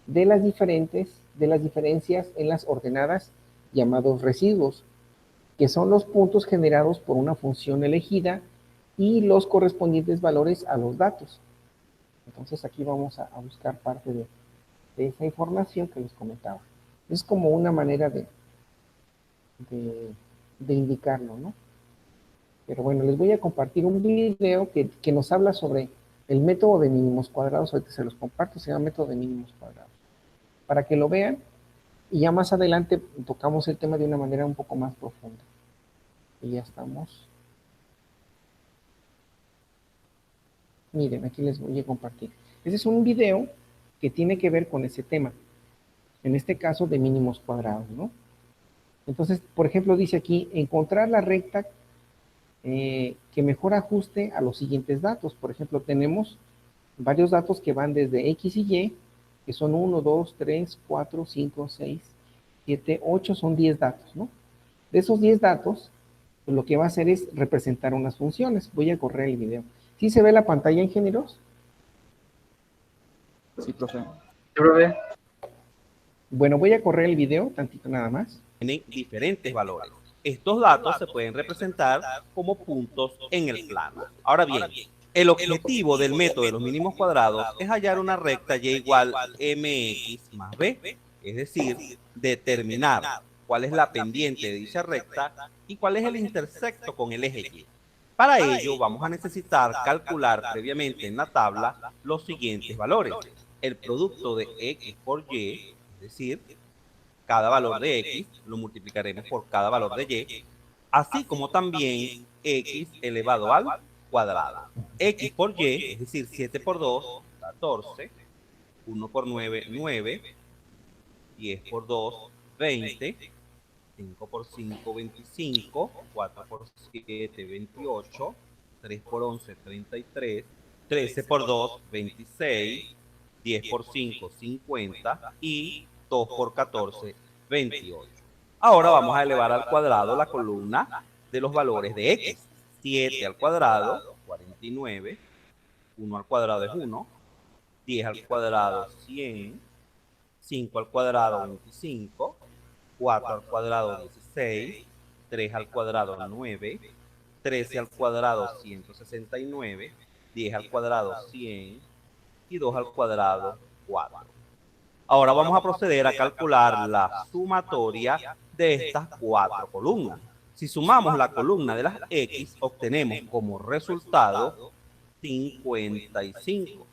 de las diferencias en las ordenadas llamados residuos, que son los puntos generados por una función elegida y los correspondientes valores a los datos. Entonces aquí vamos a buscar parte de esa información que les comentaba. Es como una manera de indicarlo, ¿no? Pero bueno, les voy a compartir un video que nos habla sobre el método de mínimos cuadrados. Ahorita se los comparto, se llama método de mínimos cuadrados. Para que lo vean, y ya más adelante tocamos el tema de una manera un poco más profunda. Y ya estamos. Miren, aquí les voy a compartir. Ese es un video que tiene que ver con ese tema. En este caso, de mínimos cuadrados, ¿no? Entonces, por ejemplo, dice aquí, encontrar la recta que mejor ajuste a los siguientes datos. Por ejemplo, tenemos varios datos que van desde X y Y, que son 1, 2, 3, 4, 5, 6, 7, 8, son 10 datos, ¿no? De esos 10 datos, pues lo que va a hacer es representar unas funciones. Voy a correr el video. ¿Sí se ve la pantalla, ingenieros? Sí, profe. Sí, profe. Bueno, voy a correr el video, tantito nada más. Tienen diferentes valores. Estos datos se pueden representar como puntos en el plano. Ahora bien, el objetivo del método de los mínimos cuadrados es hallar una recta y igual mx más b, es decir, determinar cuál es la pendiente de dicha recta y cuál es el intersecto con el eje y. Para ello vamos a necesitar calcular previamente en la tabla los siguientes valores. El producto de x por y, es decir, cada valor de x lo multiplicaremos por cada valor de y, así como también x elevado al cuadrado. X por y, es decir, 7 por 2, 14, 1 por 9, 9, 10 por 2, 20, 5 por 5, 25, 4 por 7, 28, 3 por 11, 33, 13 por 2, 26, 10 por 5, 50 y 2 por 14, 28. Ahora vamos a elevar al cuadrado la columna de los valores de x. 7 al cuadrado, 49, 1 al cuadrado es 1, 10 al cuadrado, 100, 5 al cuadrado, 25, 4 al cuadrado, 16, 3 al cuadrado, 9, 13 al cuadrado, 169, 10 al cuadrado, 100 y 2 al cuadrado, 4. Ahora vamos a proceder a calcular la sumatoria de estas cuatro columnas. Si sumamos la columna de las X, obtenemos como resultado 55.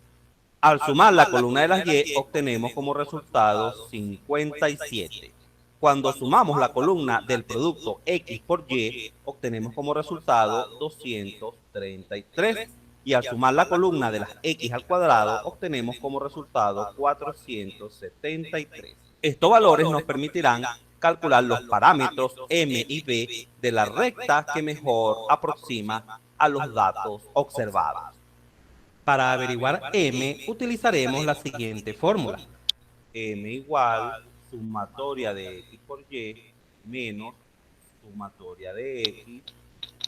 Al sumar la columna de las Y, obtenemos como resultado 57. Cuando sumamos la columna del producto X por Y, obtenemos como resultado 233. y al sumar la columna de las x al cuadrado obtenemos como resultado 473. Estos valores nos permitirán calcular los parámetros m y b de la recta que mejor aproxima a los datos observados. Para averiguar m utilizaremos la siguiente fórmula. M igual sumatoria de x por y menos sumatoria de x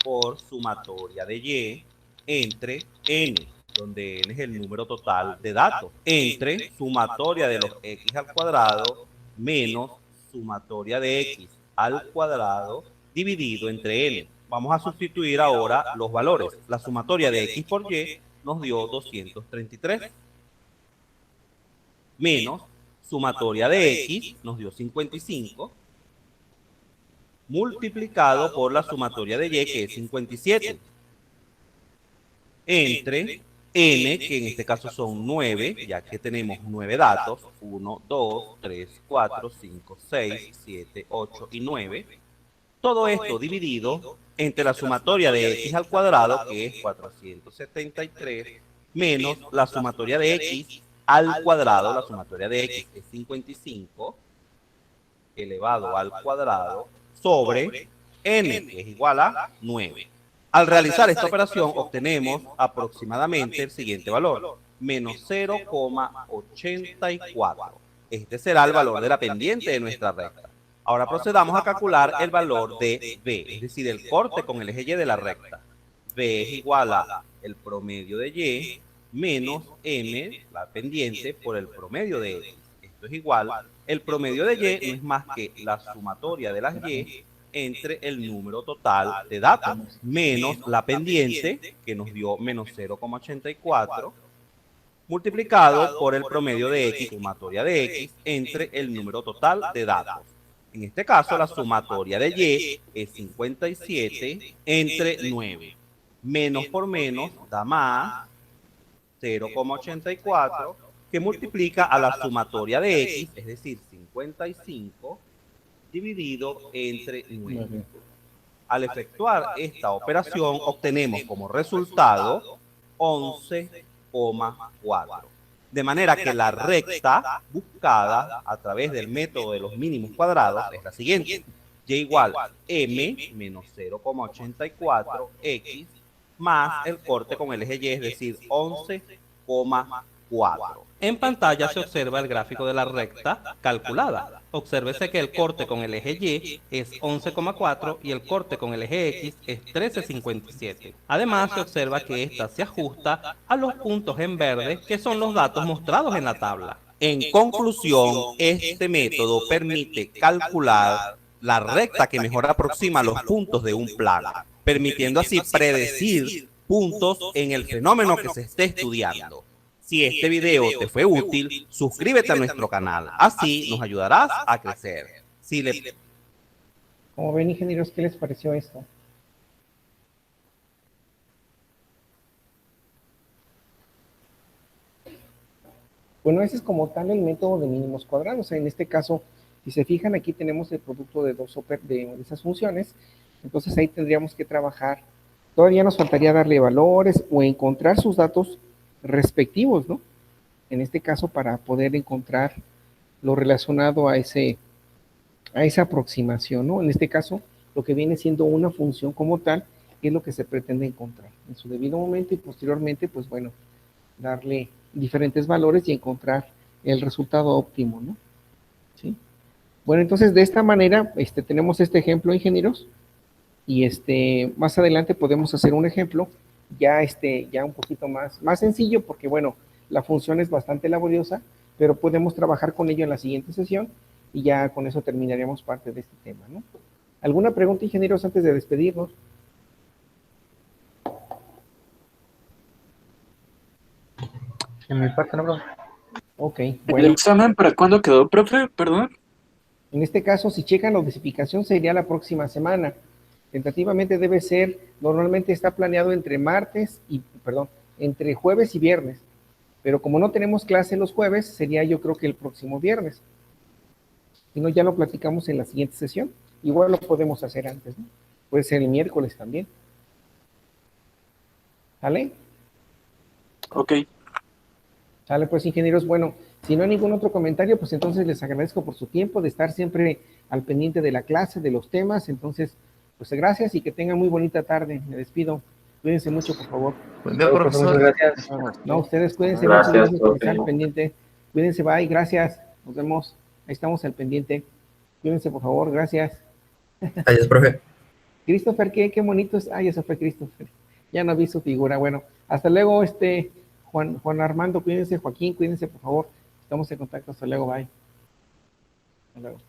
por sumatoria de y entre n, donde n es el número total de datos, entre sumatoria de los x al cuadrado menos sumatoria de x al cuadrado dividido entre n. Vamos a sustituir ahora los valores. La sumatoria de x por y nos dio 233 menos sumatoria de x nos dio 55 multiplicado por la sumatoria de y, que es 57, entre n, que en este caso son 9, ya que tenemos 9 datos, 1, 2, 3, 4, 5, 6, 7, 8 y 9. Todo esto dividido entre la sumatoria de x al cuadrado, que es 473, menos la sumatoria de x al cuadrado, la sumatoria de x es 55, elevado al cuadrado, sobre n, que es igual a 9. Al realizar esta operación obtenemos aproximadamente el siguiente valor, menos 0,84. Este será el valor de la pendiente de nuestra recta. Ahora procedamos a calcular el valor de b, es decir, el corte con el eje y de la recta. B es igual a el promedio de y menos m, la pendiente, por el promedio de x. Esto es igual, el promedio de y no es más que la sumatoria de las y entre el número total de datos, menos la pendiente, que nos dio menos 0,84, multiplicado por el promedio de x, sumatoria de x, entre el número total de datos. En este caso, la sumatoria de y es 57 entre 9. Menos por menos da más 0,84, que multiplica a la sumatoria de x, es decir, 55, dividido entre 9. Al efectuar esta operación, obtenemos como resultado 11,4. De manera que la recta buscada a través del método de los mínimos cuadrados es la siguiente. Y igual m menos 0,84x más el corte con el eje y, es decir, 11,4. En pantalla se observa el gráfico de la recta calculada. Obsérvese que el corte con el eje Y es 11,4 y el corte con el eje X es 13,57. Además, se observa que esta se ajusta a los puntos en verde, que son los datos mostrados en la tabla. En conclusión, este método permite calcular la recta que mejor aproxima los puntos de un plano, permitiendo así predecir puntos en el fenómeno que se esté estudiando. Si este video te fue útil, suscríbete a nuestro canal, así nos ayudarás a crecer. Como ven, ingenieros, ¿qué les pareció esto? Bueno, ese es como tal el método de mínimos cuadrados. En este caso, si se fijan, aquí tenemos el producto de de esas funciones. Entonces ahí tendríamos que trabajar. Todavía nos faltaría darle valores o encontrar sus datos respectivos, ¿no? En este caso, para poder encontrar lo relacionado a esa aproximación, ¿no? En este caso, lo que viene siendo una función como tal es lo que se pretende encontrar en su debido momento y posteriormente, pues bueno, darle diferentes valores y encontrar el resultado óptimo, ¿no? ¿Sí? Bueno, entonces de esta manera tenemos este ejemplo, ingenieros, y más adelante podemos hacer un ejemplo ya un poquito más sencillo, porque bueno, la función es bastante laboriosa, pero podemos trabajar con ello en la siguiente sesión y ya con eso terminaríamos parte de este tema, ¿no? ¿Alguna pregunta, ingenieros, antes de despedirnos? En mi parte no, profe. Ok, ¿El bueno. examen para cuándo quedó, profe? Perdón. En este caso, si checan la dosificación, sería la próxima semana. Tentativamente debe ser, normalmente está planeado entre jueves y viernes. Pero como no tenemos clase los jueves, sería yo creo que el próximo viernes. Si no, ya lo platicamos en la siguiente sesión. Igual lo podemos hacer antes, ¿no? Puede ser el miércoles también. ¿Vale? Ok. Sale pues, ingenieros. Bueno, si no hay ningún otro comentario, pues entonces les agradezco por su tiempo, de estar siempre al pendiente de la clase, de los temas. Entonces, pues gracias y que tengan muy bonita tarde. Me despido. Cuídense mucho, por favor. Buen día, Muchas profesor. gracias. No, ustedes cuídense Gracias, mucho, gracias por profe. estar al pendiente. Cuídense, bye, gracias. Nos vemos. Ahí estamos al pendiente. Cuídense, por favor, gracias. Adiós, profe. Christopher, qué bonito es. Ay, eso fue Christopher. Ya no vi su figura. Bueno, hasta luego, Juan Armando, cuídense, Joaquín, cuídense, por favor. Estamos en contacto. Hasta luego, bye. Hasta luego.